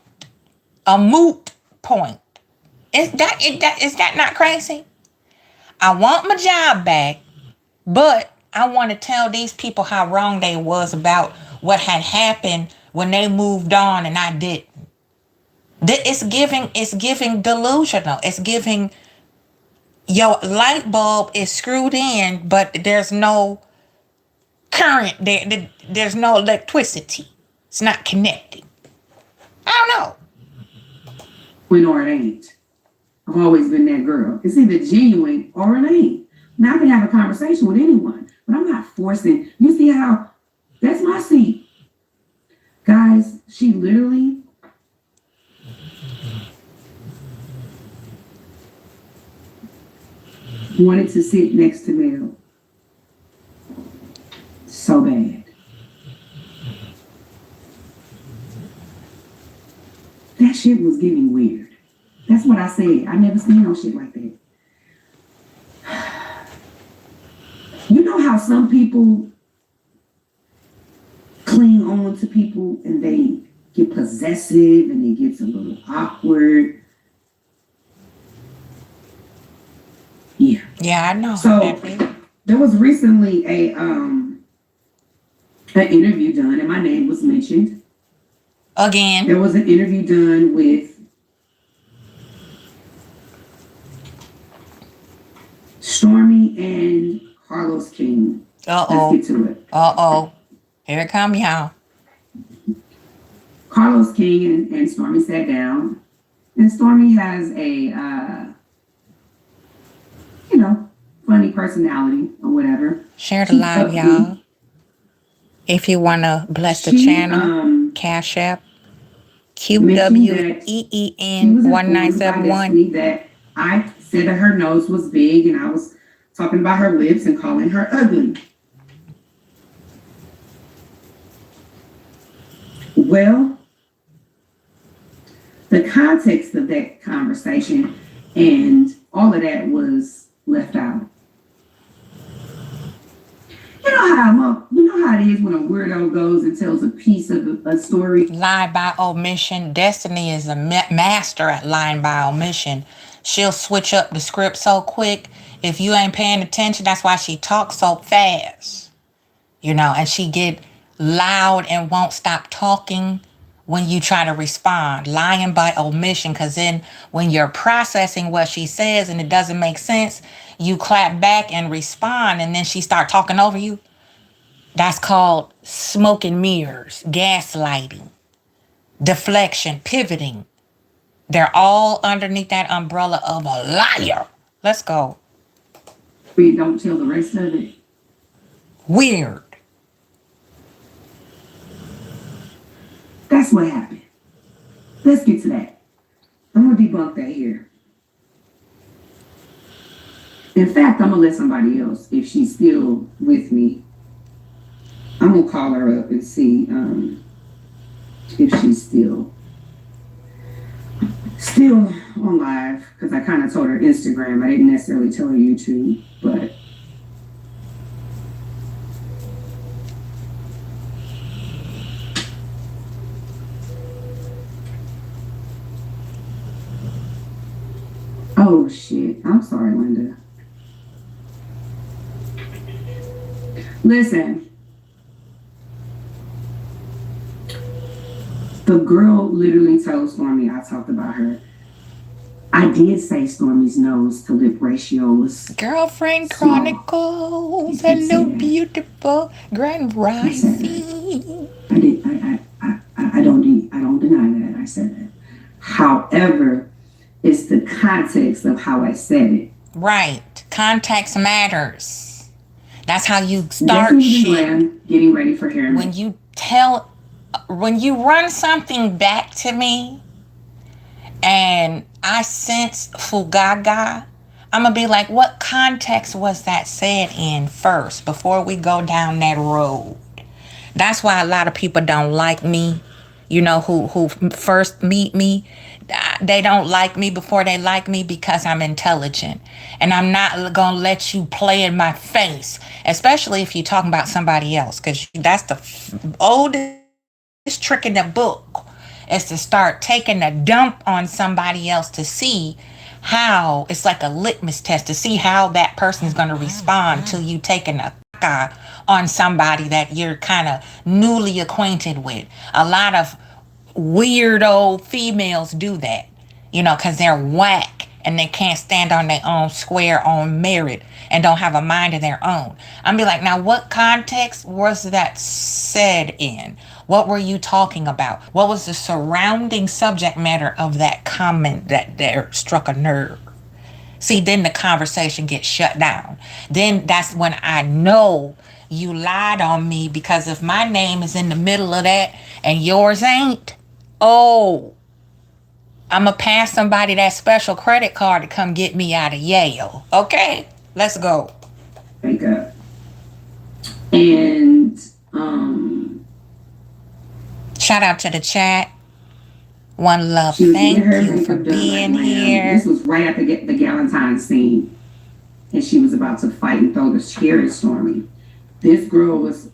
a moot point? Is that not crazy? I want my job back, but I want to tell these people how wrong they was about what had happened when they moved on and I didn't. It's giving delusional. It's giving your light bulb is screwed in, but there's no current there. There's no electricity. It's not connecting. I don't know. Or it ain't. I've always been that girl. It's either genuine or it ain't. Now I can have a conversation with anyone, but I'm not forcing. You see how that's my seat. Guys, she literally wanted to sit next to Mel so bad. That shit was getting weird. That's what I said. I never seen no shit like that. You know how some people cling on to people and they get possessive and it gets a little awkward? Yeah. Yeah, I know. So there was recently an interview done and my name was mentioned. Again. There was an interview done with Stormy and Carlos King. Uh-oh. Let's get to it. Uh-oh. Here it come, y'all. Carlos King and Stormy sat down. And Stormy has a, funny personality or whatever. Share the live, y'all. If you want to bless the channel, Cash App, QWEEN1971. That I said that her nose was big and I was talking about her lips and calling her ugly. Well, the context of that conversation and all of that was left out. You know how it is when a weirdo goes and tells a piece of a story. Lie by omission. Destiny is a master at lying by omission. She'll switch up the script so quick. If you ain't paying attention, that's why she talks so fast. And she get loud and won't stop talking when you try to respond. Lying by omission, because then when you're processing what she says and it doesn't make sense, you clap back and respond, and then she start talking over you. That's called smoke and mirrors, gaslighting, deflection, pivoting. They're all underneath that umbrella of a liar. Let's go. We don't tell the rest of it. Weird. That's what happened. Let's get to that. I'm going to debunk that here. In fact, I'm going to let somebody else, if she's still with me, I'm going to call her up and see if she's still on live, because I kind of told her Instagram. I didn't necessarily tell her YouTube, but oh shit. I'm sorry, Linda. Listen. The girl literally told Stormy, I talked about her. I did say Stormy's nose to lip ratio was Girlfriend small. Chronicles. Hello, beautiful Grand Rising. I don't deny that. I said that. However, it's the context of how I said it. Right. Context matters. That's how you start shit. Getting ready for hair. When you run something back to me and I sense fugaga, I'm going to be like, what context was that said in first before we go down that road? That's why a lot of people don't like me, who first meet me. They don't like me before they like me because I'm intelligent. And I'm not going to let you play in my face, especially if you're talking about somebody else, because that's the oldest trick in the book, is to start taking a dump on somebody else to see how, it's like a litmus test to see how that person is going to respond to you taking a on somebody that you're kind of newly acquainted with. A lot of weirdo females do that, because they're whack and they can't stand on their own square on merit and don't have a mind of their own. I'm be like, now what context was that said in? What were you talking about? What was the surrounding subject matter of that comment that there struck a nerve? See, then the conversation gets shut down. Then that's when I know you lied on me, because if my name is in the middle of that and yours ain't, I'm going to pass somebody that special credit card to come get me out of Yale. Okay? Let's go. Makeup. And shout out to the chat. One love. She was Thank her you for being here. This was right after the Galentine's scene. And she was about to fight and throw the chair at Stormy. This girl was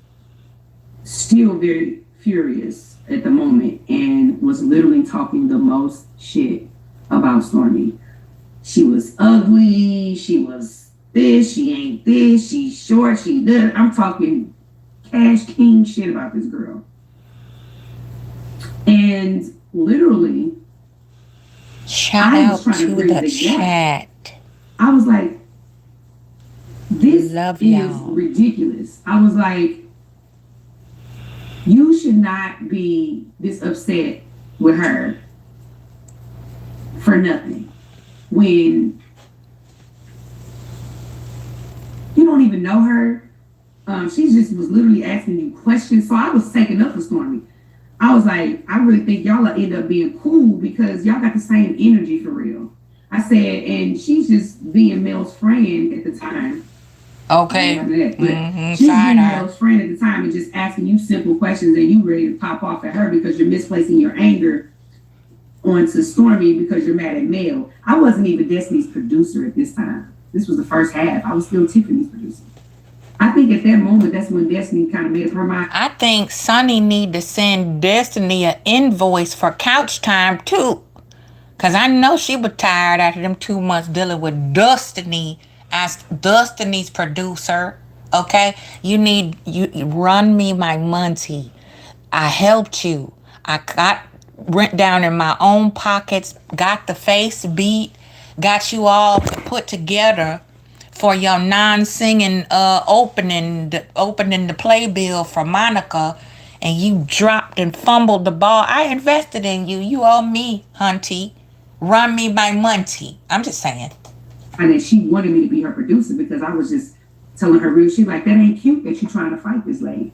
still very furious at the moment and was literally talking the most shit about Stormy. She was ugly. She was this. She ain't this. She's short. She this. I'm talking cash king shit about this girl. And literally, shout out to the chat. I was like, this is ridiculous. I was like, you should not be this upset with her for nothing when you don't even know her. She just was literally asking you questions. So I was taking up for Stormy. I was like, I really think y'all will end up being cool because y'all got the same energy for real. I said, and she's just being Mel's friend at the time. Okay. She's being Mel's friend at the time and just asking you simple questions and you ready to pop off at her because you're misplacing your anger onto Stormy because you're mad at Mel. I wasn't even Destiny's producer at this time. This was the first half. I was still Tiffany's producer. I think at that moment, that's when Destiny kind of made up her mind. I think Sunni need to send Destiny an invoice for couch time too. Because I know she was tired after them 2 months dealing with Destiny as Destiny's producer. Okay? You run me my money. I helped you. I went down in my own pockets, got the face beat, got you all put together for your non-singing opening the playbill for Monica, and you dropped and fumbled the ball. I invested in you. You owe me, hunty. Run me my money. I'm just saying. And then she wanted me to be her producer because I was just telling her real shit. Like, that ain't cute that you trying to fight this lady.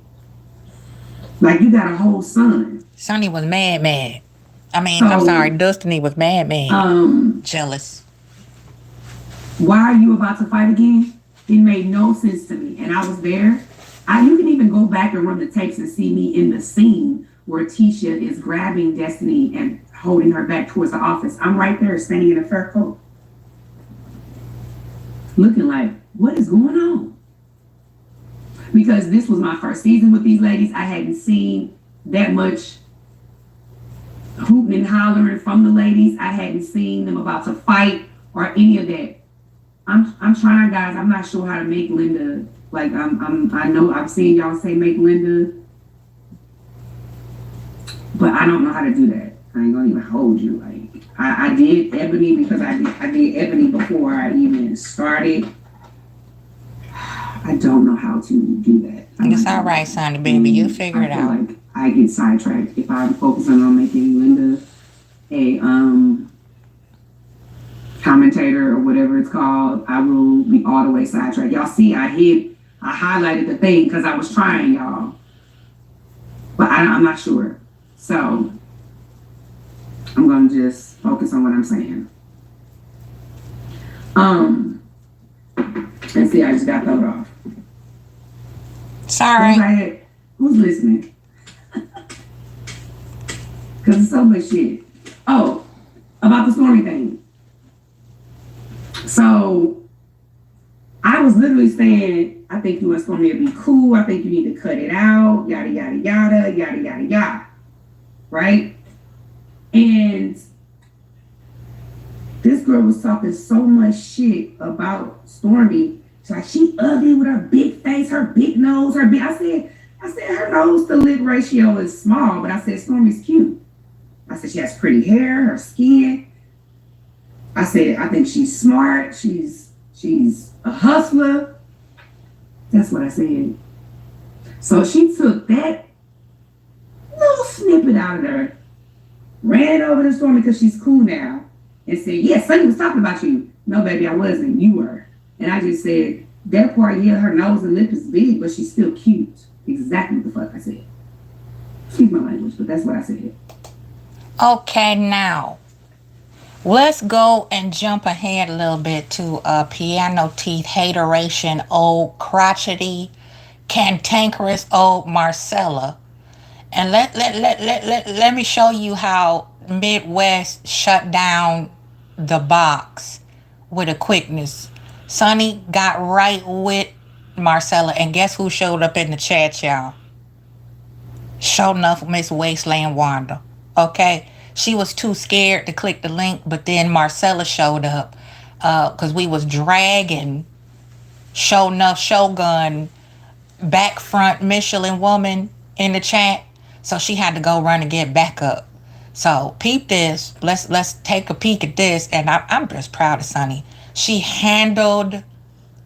Like, you got a whole son. Sunni was mad. I'm sorry. Destiny was mad. Jealous. Why are you about to fight again? It made no sense to me. And I was there. You can even go back and run the tapes and see me in the scene where Tisha is grabbing Destiny and holding her back towards the office. I'm right there standing in a fur coat. Looking like, what is going on? Because this was my first season with these ladies. I hadn't seen that much hooting and hollering from the ladies. I hadn't seen them about to fight or any of that. I'm trying, guys. I'm not sure how to make Linda. Like I know I've seen y'all say make Linda, but I don't know how to do that. I ain't gonna even hold you. Like I did Ebony because I did Ebony before I even started. I don't know how to do that. It's all right, Sunni, baby. You'll figure it out. Like I get sidetracked if I'm focusing on making Linda a commentator or whatever it's called. I will be all the way sidetracked. Y'all see, I highlighted the thing because I was trying, y'all, but I'm not sure. So I'm gonna just focus on what I'm saying. Let's see, I just got thrown off. Sorry. Who's listening? Because it's so much shit. Oh, about the Stormy thing. So I was literally saying, I think you and Stormy would be cool. I think you need to cut it out. Yada, yada, yada, yada, yada, yada. Right? And this girl was talking so much shit about Stormy. She's like, she ugly with her big face, her big nose, her big. I said her nose to lip ratio is small, but I said Stormy's cute. I said she has pretty hair, her skin. I said I think she's smart. She's a hustler. That's what I said. So she took that little snippet out of her, ran over to Stormy because she's cool now, and said, yeah, Sunni was talking about you. No, baby, I wasn't. You were. And I just said, that part, yeah, her nose and lip is big, but she's still cute. Exactly what the fuck I said. Excuse my language, but that's what I said. Okay, now. Let's go and jump ahead a little bit to piano teeth hateration, old crotchety, cantankerous old Marcella. And let me show you how Midwest shut down the box with a quickness. Sunny got right with Marcella, and guess who showed up in the chat, y'all? Sure enough, Miss Wasteland Wanda. Okay? She was too scared to click the link, but then Marcella showed up because we was dragging Sure enough Shogun back front Michelin woman in the chat. So she had to go run and get back up. So peep this. Let's take a peek at this. And I'm just proud of Sunny. She handled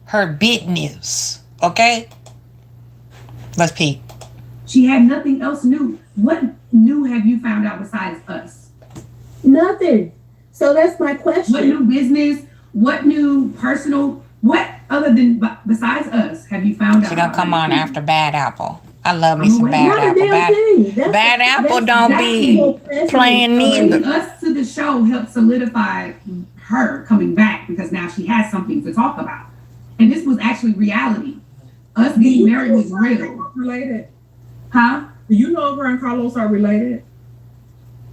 her business. Okay? Let's peep. She had nothing else new. What new have you found out besides us? Nothing. So that's my question. What new business? What new personal? What other than besides us have you found out? She gonna come on after Bad Apple. I love me Oh, some wait, Bad Not a Apple. damn thing. Bad Apple that's don't be playing Bringing neither. us to the show helped solidify her coming back because now she has something to talk about. And this was actually reality. Us getting married was real. Related. Huh? Do you know if her and Carlos are related?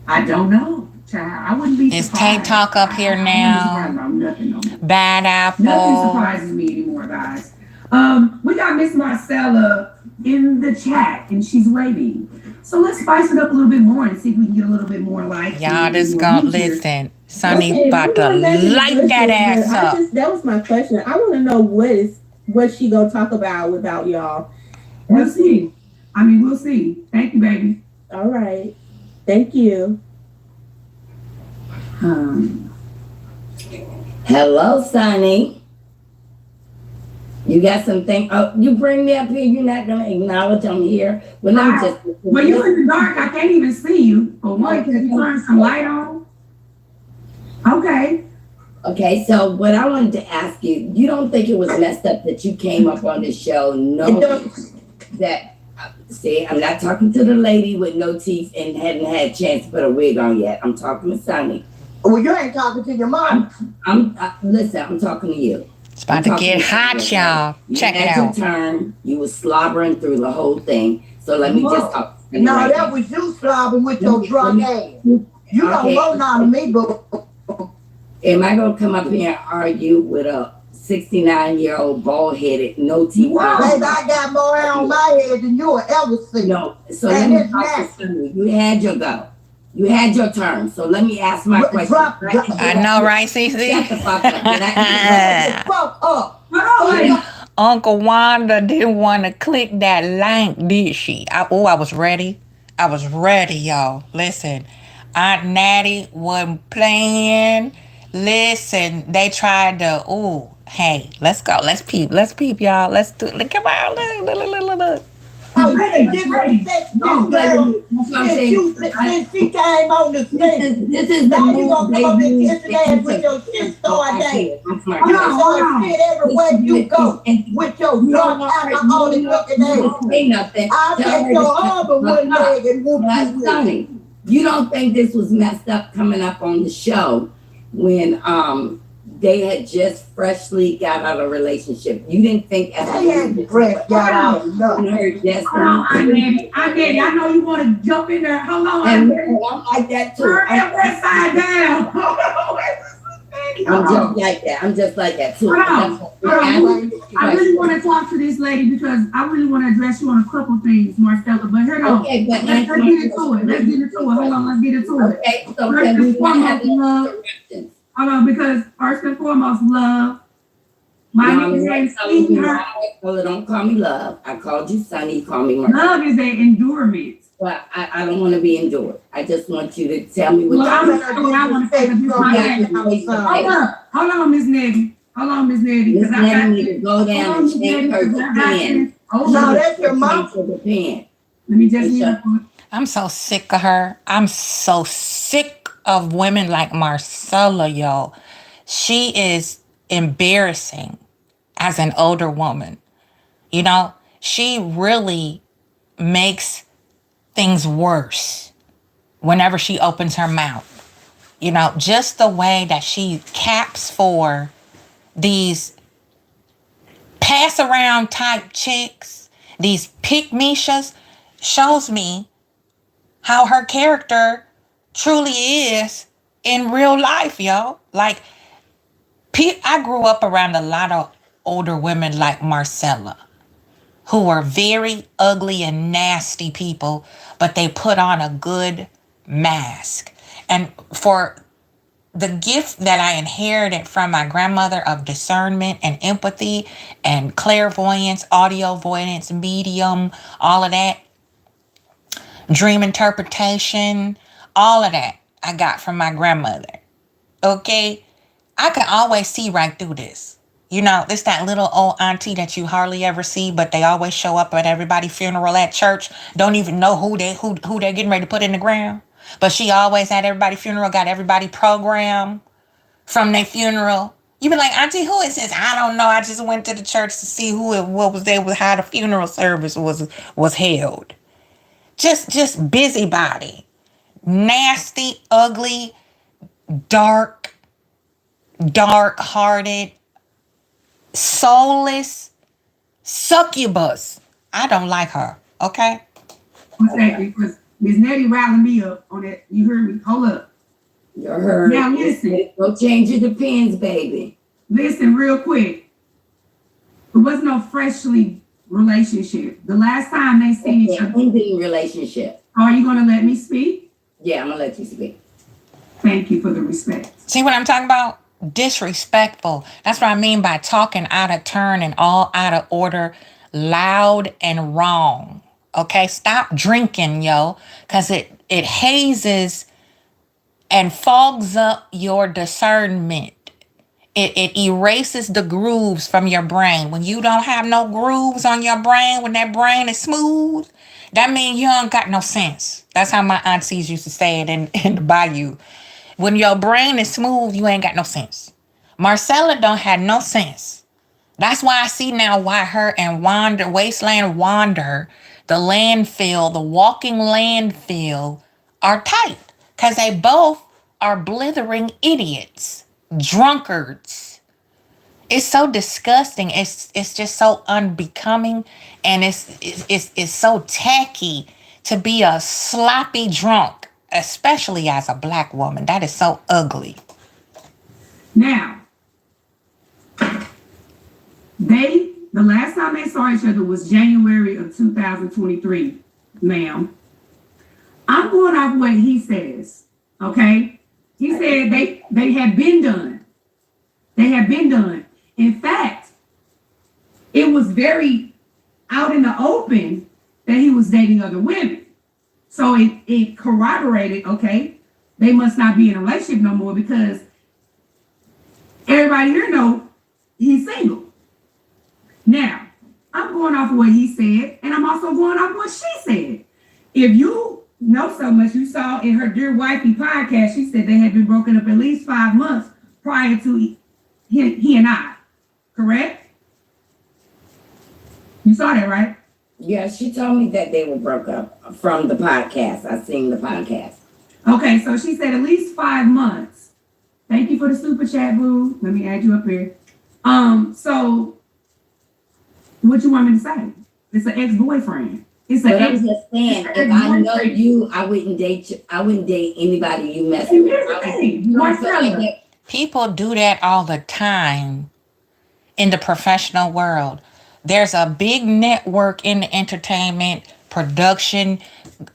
I don't know, child. I wouldn't be Is surprised. Tay Talk up here I wouldn't be now? surprised about nothing no more. Bad Nothing Apple. surprises me anymore, guys. We got Miss Marcella in the chat, and she's waiting. So let's spice it up a little bit more and see if we can get a little bit more likes. Y'all just more gonna views here. listen. Sunny Okay, about to I'm not light listening, that ass but up. that was my question. I want to know what she gonna talk about without y'all. We'll see. I mean, we'll see. Thank you, baby. All right. Thank you. Hello, Sunny. You got something? Oh, you bring me up here. You're not gonna acknowledge I'm here. Well, let me just. Well, you in the dark. I can't even see you. For one, can you turn some light on? Okay. Okay, so what I wanted to ask you, you don't think it was messed up that you came up on this show knowing that? See, I'm not talking to the lady with no teeth and hadn't had a chance to put a wig on yet. I'm talking to Sunny. Well, you ain't talking to your mom. Listen, I'm talking to you. It's about to get hot, y'all. Check it out. You had your turn. You was slobbering through the whole thing. So let me just talk. No, that was you slobbering with your drunk ass. You don't know none of me, but am I gonna come up here and argue with a 69-year-old bald-headed, no teeth? baby, I got more hair on my head than you will ever see. No. So That let me is talk to nasty. Sunny. You had your go. You had your turn. So let me ask my question. I know, right, Cece? Shut the fuck up. Can I- Fuck up. Uncle Wanda didn't want to click that link, did she? I was ready. I was ready, y'all. Listen, Aunt Natty wasn't playing. Listen, they tried to. Hey, let's go. Let's peep, y'all. Let's do. Come on, look. I really didn't sex No, this girl since she came on the scene. This is the Now you move gonna they come up and use kiss your ass with your shit store day. I'm smart. You know shit everywhere you go with your drunk alcoholic looking ass. Don't say nothing. I'll Tell her take your to arm shut with the one fuck up. leg and whoop Now, you with it. Sonny, you don't think this was messed up coming up on the show when they had just freshly got out of a relationship? You didn't think as They had breath got out of love. heard yes. Hold on, Aunt Nettie. Aunt Nettie, I know you want to jump in there. Hold on, Aunt And Nettie. I'm like that too. Turn that west side down. Hold on. I'm just like that too. Hold on. I really want to talk to this lady because I really want to address you on a couple things, Marcella. But here go. Okay, but Let's get into it. Let's get into it. Hold on, let's get into it. Okay, so First can and we not have foremost, interruptions? Hold on, because first and foremost, love. My No, name I'm is not telling you Sweetheart. why. Don't call me love. I called you Sunny. You call me Marcella. Love is an endurance. But I don't want to be endured. I just want you to tell me what Well, I'm you gonna say what I want to say. 'Cause this is my lady. Hold on, Miss Nettie. Hold on, Miss Nettie. Miss Because I got Nettie need this. to go down Hold on, and Miss shake Nettie, her because I got pen. this. Hold No, on. that's your mom. For the pen. Let me just mute up. I'm so sick of her. I'm so sick of women like Marcella, y'all. She is embarrassing as an older woman. You know, she really makes things worse whenever she opens her mouth. You know, just the way that she caps for these pass around type chicks, these pick meshas, shows me how her character truly is in real life, yo. Like, I grew up around a lot of older women like Marcella, who were very ugly and nasty people, but they put on a good mask. And for the gift that I inherited from my grandmother of discernment and empathy and clairvoyance, audio voyance, medium, all of that, dream interpretation, all of that I got from my grandmother. Okay? I can always see right through this. You know, it's that little old auntie that you hardly ever see, but they always show up at everybody's funeral at church. Don't even know who they're getting ready to put in the ground. But she always at everybody's funeral, got everybody programmed from their funeral. You be like, Auntie, who is this? I don't know. I just went to the church to see what was there, how the funeral service was held. Just busybody, nasty, ugly, dark-hearted, soulless succubus. I don't like her. Okay. Exactly, because Miss Nettie riling me up on that. You heard me? Hold up. You heard. Now listen. Go change your depends, baby. Listen real quick. There was no freshly relationship. The last time they seen each other. Ending relationship. Are you gonna let me speak? Yeah, I'm gonna let you speak. Thank you for the respect. See what I'm talking about? Disrespectful. That's what I mean by talking out of turn and all out of order, loud and wrong. Okay, stop drinking, yo, because it hazes and fogs up your discernment. It erases the grooves from your brain. When you don't have no grooves on your brain, when that brain is smooth, that means you don't got no sense. That's how my aunties used to say it in the bayou. When your brain is smooth, you ain't got no sense. Marcella don't have no sense. That's why I see now why her and Wasteland Wander, the landfill, the walking landfill, are tight. Because they both are blithering idiots, drunkards. It's so disgusting. It's just so unbecoming, and it's so tacky to be a sloppy drunk, especially as a black woman. That is so ugly. Now, the last time they saw each other was January of 2023, ma'am. I'm going off what he says, okay? He said they had been done. They had been done. In fact, it was very out in the open that he was dating other women. So it corroborated, okay, they must not be in a relationship no more because everybody here know he's single. Now, I'm going off of what he said, and I'm also going off what she said. If you know so much, you saw in her Dear Wifey podcast, she said they had been broken up at least 5 months prior to he and I, correct? You saw that, right? Yeah, she told me that they were broke up from the podcast. I seen the podcast. Okay, so she said at least 5 months. Thank you for the super chat, boo. Let me add you up here. So what you want me to say? It's an ex-boyfriend. It's an I'm just saying, if I know you, I wouldn't date you. I wouldn't date anybody you mess with. People do that all the time in the professional world. There's a big network in the entertainment, production,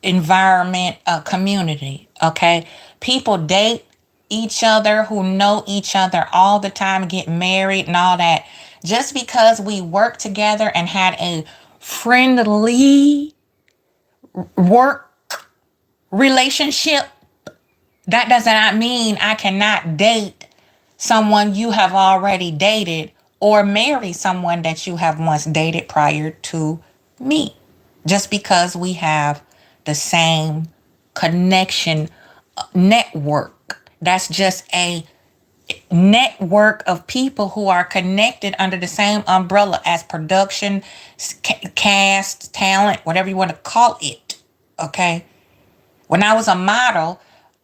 environment, community, okay? People date each other who know each other all the time, get married and all that. Just because we work together and had a friendly work relationship, that does not mean I cannot date someone you have already dated or marry someone that you have once dated prior to me. Just because we have the same connection network. That's just a network of people who are connected under the same umbrella as production, cast, talent, whatever you want to call it. Okay? When I was a model,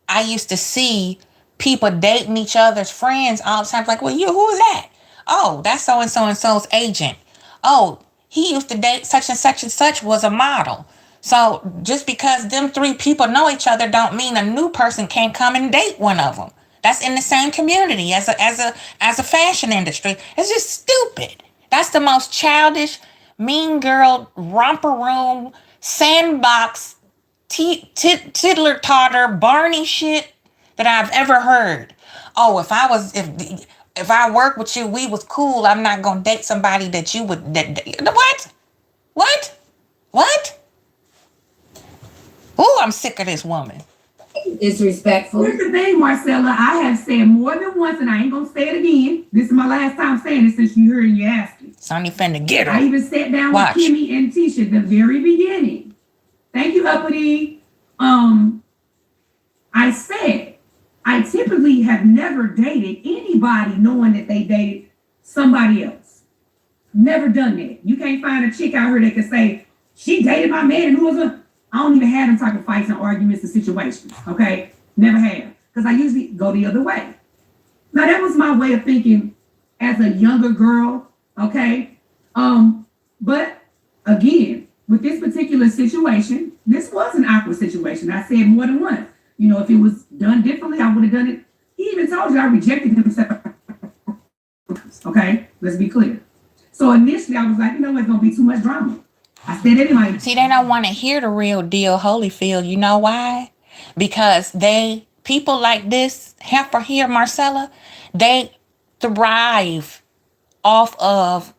I used to see people dating each other's friends all the time. Like, well, who's that? Oh, that's so and so and so's agent. Oh, he used to date such and such was a model. So just because them three people know each other don't mean a new person can't come and date one of them. That's in the same community as a fashion industry. It's just stupid. That's the most childish, mean girl, romper room, sandbox, tiddler totter, Barney shit that I've ever heard. Oh, if I work with you, we was cool. I'm not gonna date somebody that you would. What? What? What? Oh, I'm sick of this woman. Disrespectful. Here's the thing, Marcella. I have said more than once, and I ain't gonna say it again. This is my last time saying it since you heard and you asked me. Sonny finna get her. I even sat down Watch. with Kimmy and Tisha at the very beginning. Thank you, Uppity. I said I typically have never dated anybody knowing that they dated somebody else. Never done that. You can't find a chick out here that can say she dated my man and who was a. I don't even have them type of fights and arguments and situations. Okay, never have, because I usually go the other way. Now that was my way of thinking as a younger girl. Okay, but again, with this particular situation, this was an awkward situation. I said more than once. You know, if it was done differently, I would have done it. He even told you I rejected him. Okay, let's be clear. So initially, I was like, you know, it's gonna be too much drama. I said anyway. See, they don't want to hear the real deal, Holyfield. You know why? Because people like this, heifer here, Marcella, they thrive off of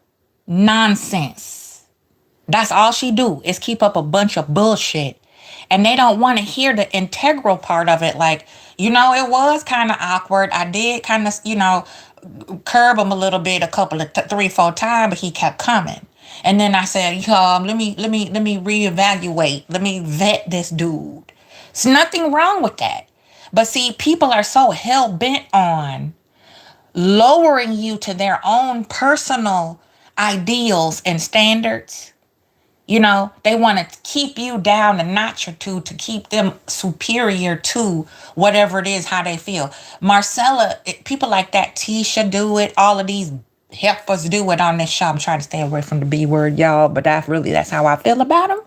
nonsense. That's all she do is keep up a bunch of bullshit. And they don't want to hear the integral part of it. Like, you know, it was kind of awkward. I did kind of, you know, curb him a little bit a couple of 3-4 times, but he kept coming. And then I said, let me reevaluate. Let me vet this dude. There's nothing wrong with that. But see, people are so hell-bent on lowering you to their own personal ideals and standards. You know, they want to keep you down a notch or two to keep them superior to whatever it is, how they feel. Marcella, people like that, Tisha do it, all of these heifers do it on this show. I'm trying to stay away from the B word, y'all, but that's how I feel about them.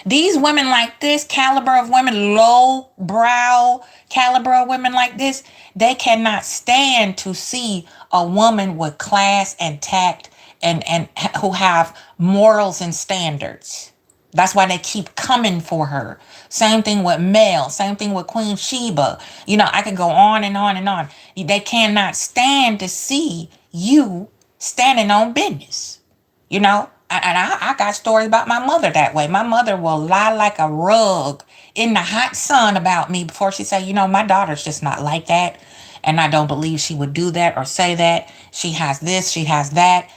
These women like this caliber of women, low brow caliber of women like this, they cannot stand to see a woman with class and tact and who have morals and standards. That's why they keep coming for her. Same thing with Mel. Same thing with Queen Sheba. You know, I could go on and on and on. They cannot stand to see you standing on business. You know, and I got stories about my mother that way. My mother will lie like a rug in the hot sun about me before she say, you know, my daughter's just not like that. And I don't believe she would do that or say that. She has this, she has that.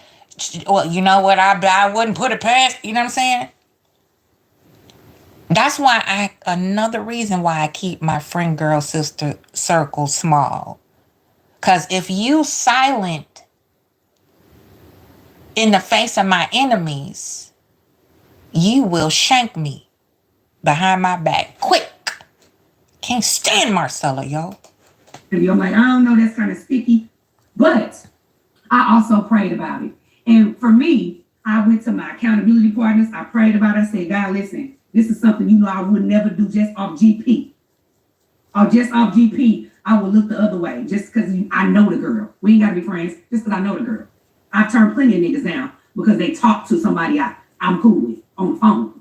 Well, you know what? I wouldn't put it past. You know what I'm saying? That's why another reason why I keep my friend, girl, sister circle small. Because if you silent in the face of my enemies, you will shank me behind my back. Quick. Can't stand Marcella, yo. I'm like, I don't know, that's kind of sticky. But I also prayed about it. And for me, I went to my accountability partners. I prayed about it. I said, God, listen, this is something you know I would never do just off GP. Or just off GP, I would look the other way just because I know the girl. We ain't got to be friends just because I know the girl. I've turned plenty of niggas down because they talk to somebody I'm cool with on the phone.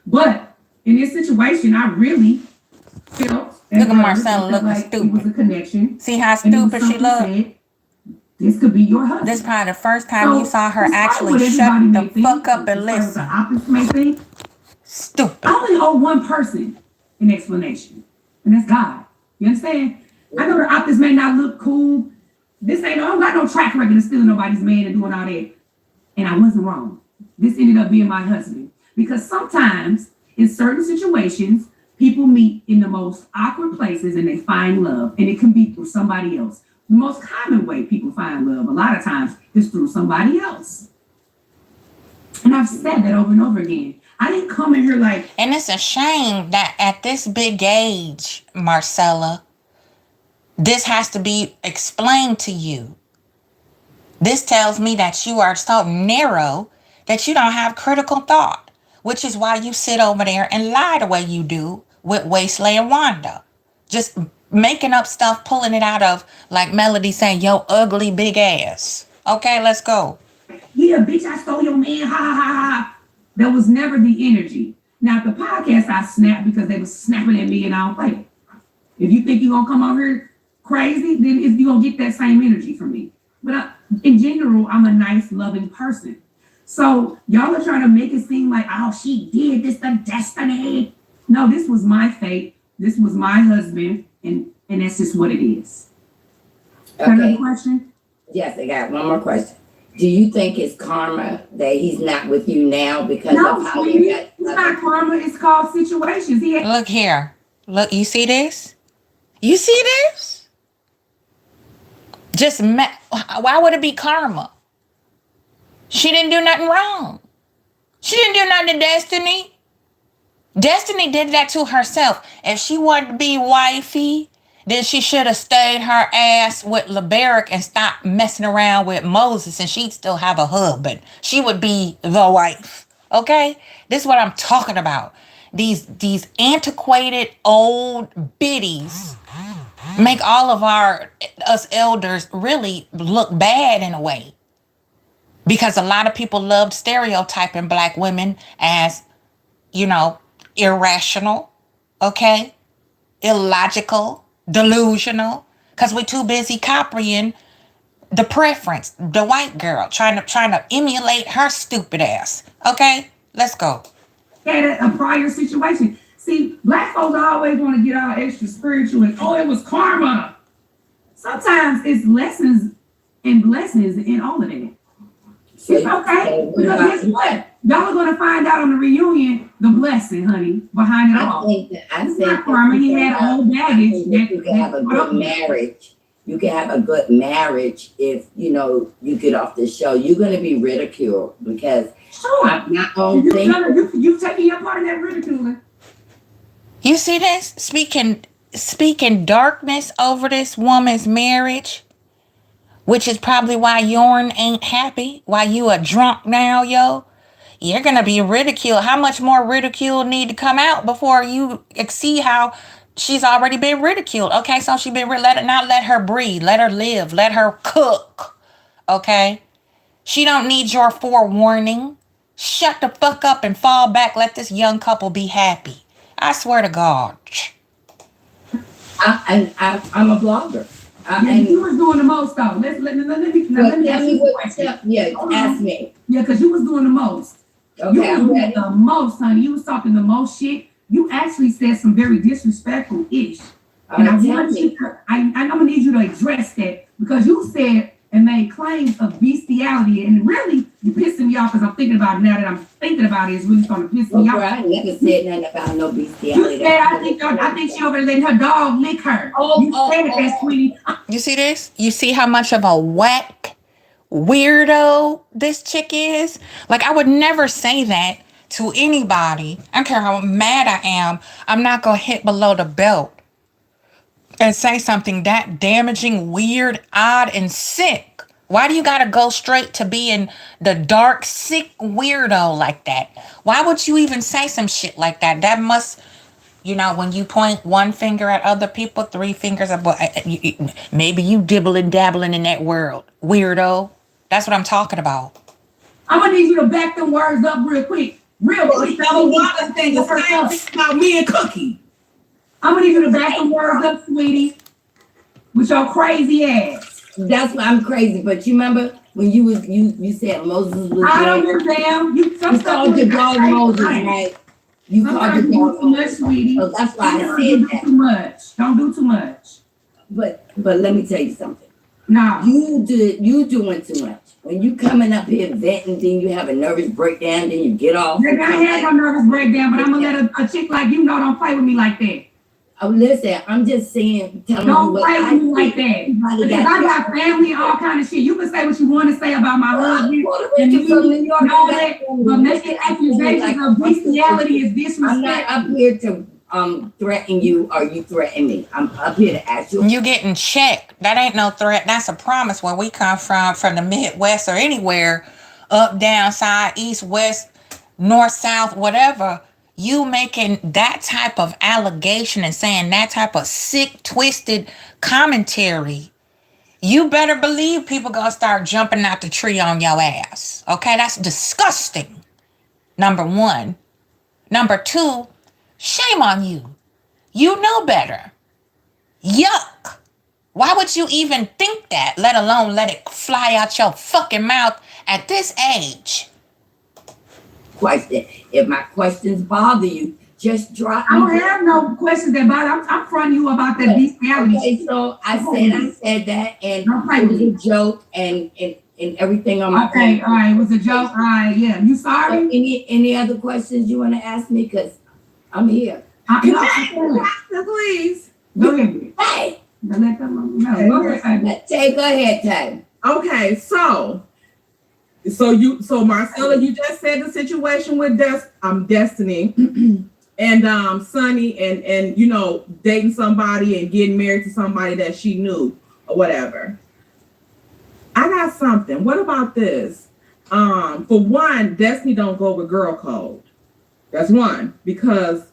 But in this situation, I really felt look at Marcella looking like stupid. It was a connection. See how stupid she looked? This could be your husband. This is probably the first time you saw her actually shut the fuck up and listen. Stupid. I only owe one person an explanation, and that's God. You understand? I know the optics may not look cool. I don't got no track record of stealing nobody's man and doing all that. And I wasn't wrong. This ended up being my husband. Because sometimes in certain situations, people meet in the most awkward places and they find love, and it can be through somebody else. The most common way people find love a lot of times is through somebody else. And I've said that over and over again. I didn't come in here like... And it's a shame that at this big age, Marcella, This has to be explained to you. This tells me that you are so narrow that you don't have critical thought, which is why you sit over there and lie the way you do with Wasteland Wanda. Just making up stuff, pulling it out of, like Melody saying, yo, ugly big ass. Okay, let's go. Yeah, bitch, I stole your man. Ha ha ha ha. That was never the energy. Now, at the podcast, I snapped because they was snapping at me and I don't play it. If you think you're going to come over here crazy, then you're going to get that same energy from me. But in general, I'm a nice, loving person. So y'all are trying to make it seem like, oh, she did this, the destiny. No, this was my fate. This was my husband. And that's just what it is. Okay. Another question? Yes, I got one more question. Do you think it's karma that he's not with you now because No, of how sweetie, you got? it's not karma. It's called situations. Look here. Look, you see this? You see this? Why would it be karma? She didn't do nothing wrong. She didn't do nothing to Destiny. Destiny did that to herself. If she wanted to be wifey, then she should have stayed her ass with LeBaric and stopped messing around with Moses, and she'd still have a husband. She would be the wife. Okay? This is what I'm talking about. These antiquated old biddies make all of us elders really look bad in a way. Because a lot of people loved stereotyping black women as, irrational, okay? Illogical, delusional, because we're too busy copying the preference, the white girl, trying to emulate her stupid ass. Okay? Let's go. Had a prior situation. See, black folks always want to get all extra spiritual and, it was karma. Sometimes it's lessons and blessings in all of that. It's okay. Because guess what? Y'all are going to find out on the reunion the blessing, honey, behind it all. I think not karma. He had old baggage. You can have a good marriage. You can have a good marriage if, you get off the show. You're going to be ridiculed because sure. You've taken your part in that ridiculing. You see this? Speaking darkness over this woman's marriage, which is probably why Yorn ain't happy, why you a drunk now, yo. You're going to be ridiculed. How much more ridicule need to come out before you see how she's already been ridiculed? Okay, so she been let her breathe, let her live, let her cook. Okay? She don't need your forewarning. Shut the fuck up and fall back. Let this young couple be happy. I swear to God. I'm a blogger. You was doing the most, though. Let me ask you a question. Ask me. Yeah, because you was doing the most. Okay, you was doing the most, honey. You was talking the most shit. You actually said some very disrespectful-ish. And I'm going to need you to address that because you said and made claims of bestiality. And really, you're pissing me off because I'm thinking about it now that I'm thinking about it. It's really going to piss me off. I never said nothing about no bestiality. You said, I think she over there letting her dog lick her. You said that, sweetie. You see this? You see how much of a whack weirdo this chick is? Like, I would never say that to anybody. I don't care how mad I am. I'm not going to hit below the belt and say something that damaging, weird, odd, and sick. Why do you gotta go straight to being the dark, sick weirdo like that? Why would you even say some shit like that? That must, when you point one finger at other people, three fingers at maybe you dibbling, dabbling in that world. Weirdo. That's what I'm talking about. I'm gonna need you to back them words up real quick. Real quick. Wanda thing is about me and Cookie. I'm gonna need you to back them words up, sweetie, with your crazy ass. That's why I'm crazy. But you remember when you said Moses was I don't give a damn. You called your dog Moses, right? You called your dog too much, sweetie. So that's why I said that. Too much. Don't do too much. But let me tell you something. No. You doing too much. When you coming up here venting, then you have a nervous breakdown, then you get off. I had no nervous breakdown, but I'm gonna let a chick like you know don't play with me like that. Oh, listen, I'm just saying, telling you don't what play with me like that. Because I got family, all kind of shit. You can say what you want to say about my husband. And you know that, but making accusations of bestiality is disrespectful. I'm not up here to threaten you or you threaten me. I'm up here to ask you. You getting checked. That ain't no threat. That's a promise. Where we come from the Midwest or anywhere, up, down, side, east, west, north, south, whatever, you making that type of allegation and saying that type of sick, twisted commentary, you better believe people gonna start jumping out the tree on your ass. Okay, that's disgusting. Number one. Number two, shame on you. You know better. Yuck. Why would you even think that, let alone let it fly out your fucking mouth at this age? Question. If my questions bother you, just drop I me. don't have no questions that bother. I'm fronting you about that bestiality. Okay, so I said that, and Don't play it with was me. a joke, and everything on my Okay, phone. all right, it was a joke. All right, yeah. You So sorry? any other questions you want to ask me? Because I'm here. Please. Go ahead. Hey, Let them know. Go ahead. go ahead, Tay. Okay, so Marcella, you just said the situation with Destiny and Sunny and you know, dating somebody and getting married to somebody that she knew or whatever. I got something. What about this? For one, Destiny don't go with girl code. That's one, because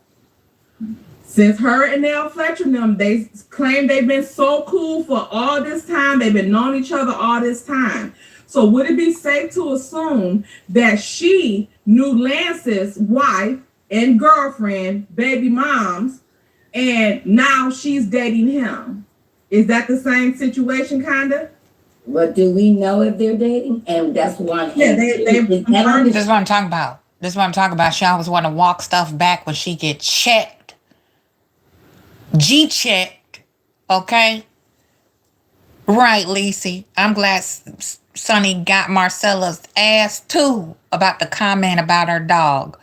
since her and Nell Fletcher and them, they claim they've been so cool for all this time. They've been knowing each other all this time. So would it be safe to assume that she knew Lance's wife and girlfriend, baby moms, and now she's dating him? Is that the same situation, kinda? What do we know if they're dating? And that's one. Yeah, they This is what I'm talking about. This is what I'm talking about. She always want to walk stuff back when she get checked. G-checked. Okay? Right, Lacey. I'm glad Sunny got Marcella's ass too about the comment about her dog.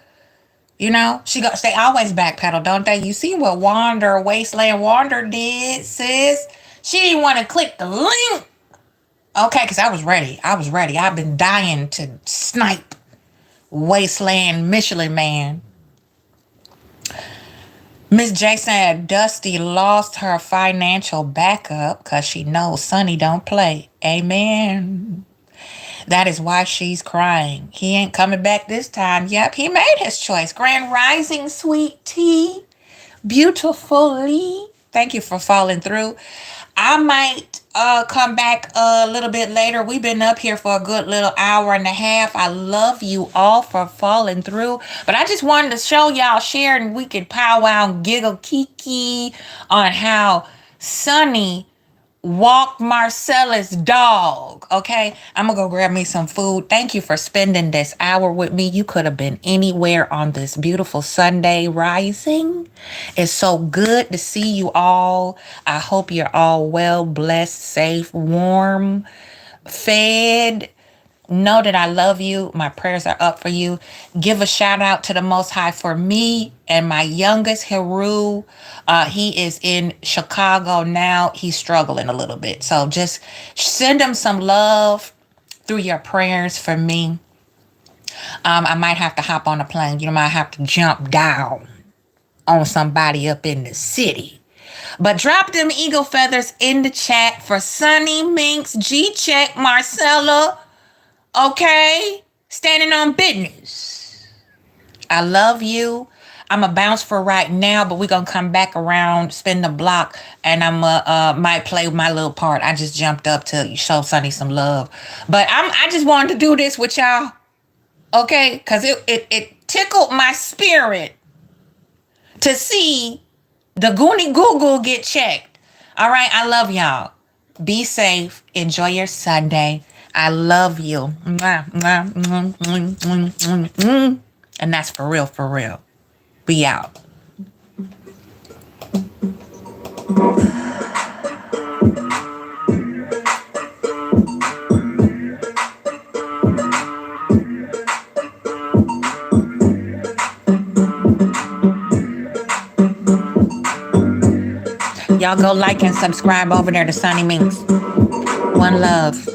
You know, they always backpedal, don't they? You see what Wasteland Wander did, sis? She didn't want to click the link. Okay, because I was ready. I've been dying to snipe Wasteland Michelin Man. Miss J said Dusty lost her financial backup because she knows Sunny don't play. Amen. That is why she's crying. He ain't coming back this time. Yep, he made his choice. Grand Rising, sweet tea. Beautifully. Thank you for falling through. I might come back a little bit later. We've been up here for a good little hour and a half. I love you all for falling through. But I just wanted to show y'all, share, and we could powwow and giggle kiki on how Sunny walked Marcella's dog. Okay, I'm gonna go grab me some food. Thank you for spending this hour with me. You could have been anywhere on this beautiful Sunday rising. It's so good to see you all. I hope you're all well, blessed, safe, warm, fed. Know that I love you. My prayers are up for you. Give a shout out to the Most High for me and my youngest, Heru. He is in Chicago now. He's struggling a little bit. So just send him some love through your prayers for me. I might have to hop on a plane. You know, I might have to jump down on somebody up in the city. But drop them eagle feathers in the chat for Sunny, Minx, G-Check, Marcella. Okay? Standing on business. I love you. I'm a bounce for right now, but we're going to come back around, spin the block, and I'm might play my little part. I just jumped up to show Sunny some love. But I just wanted to do this with y'all. Okay? Because it tickled my spirit to see the Goonie Google get checked. All right? I love y'all. Be safe. Enjoy your Sunday. I love you. Mwah, mwah, mwah, mwah, mwah, mwah, mwah. And that's for real, for real. Be out. Y'all go like and subscribe over there to Sunny Minx. One love.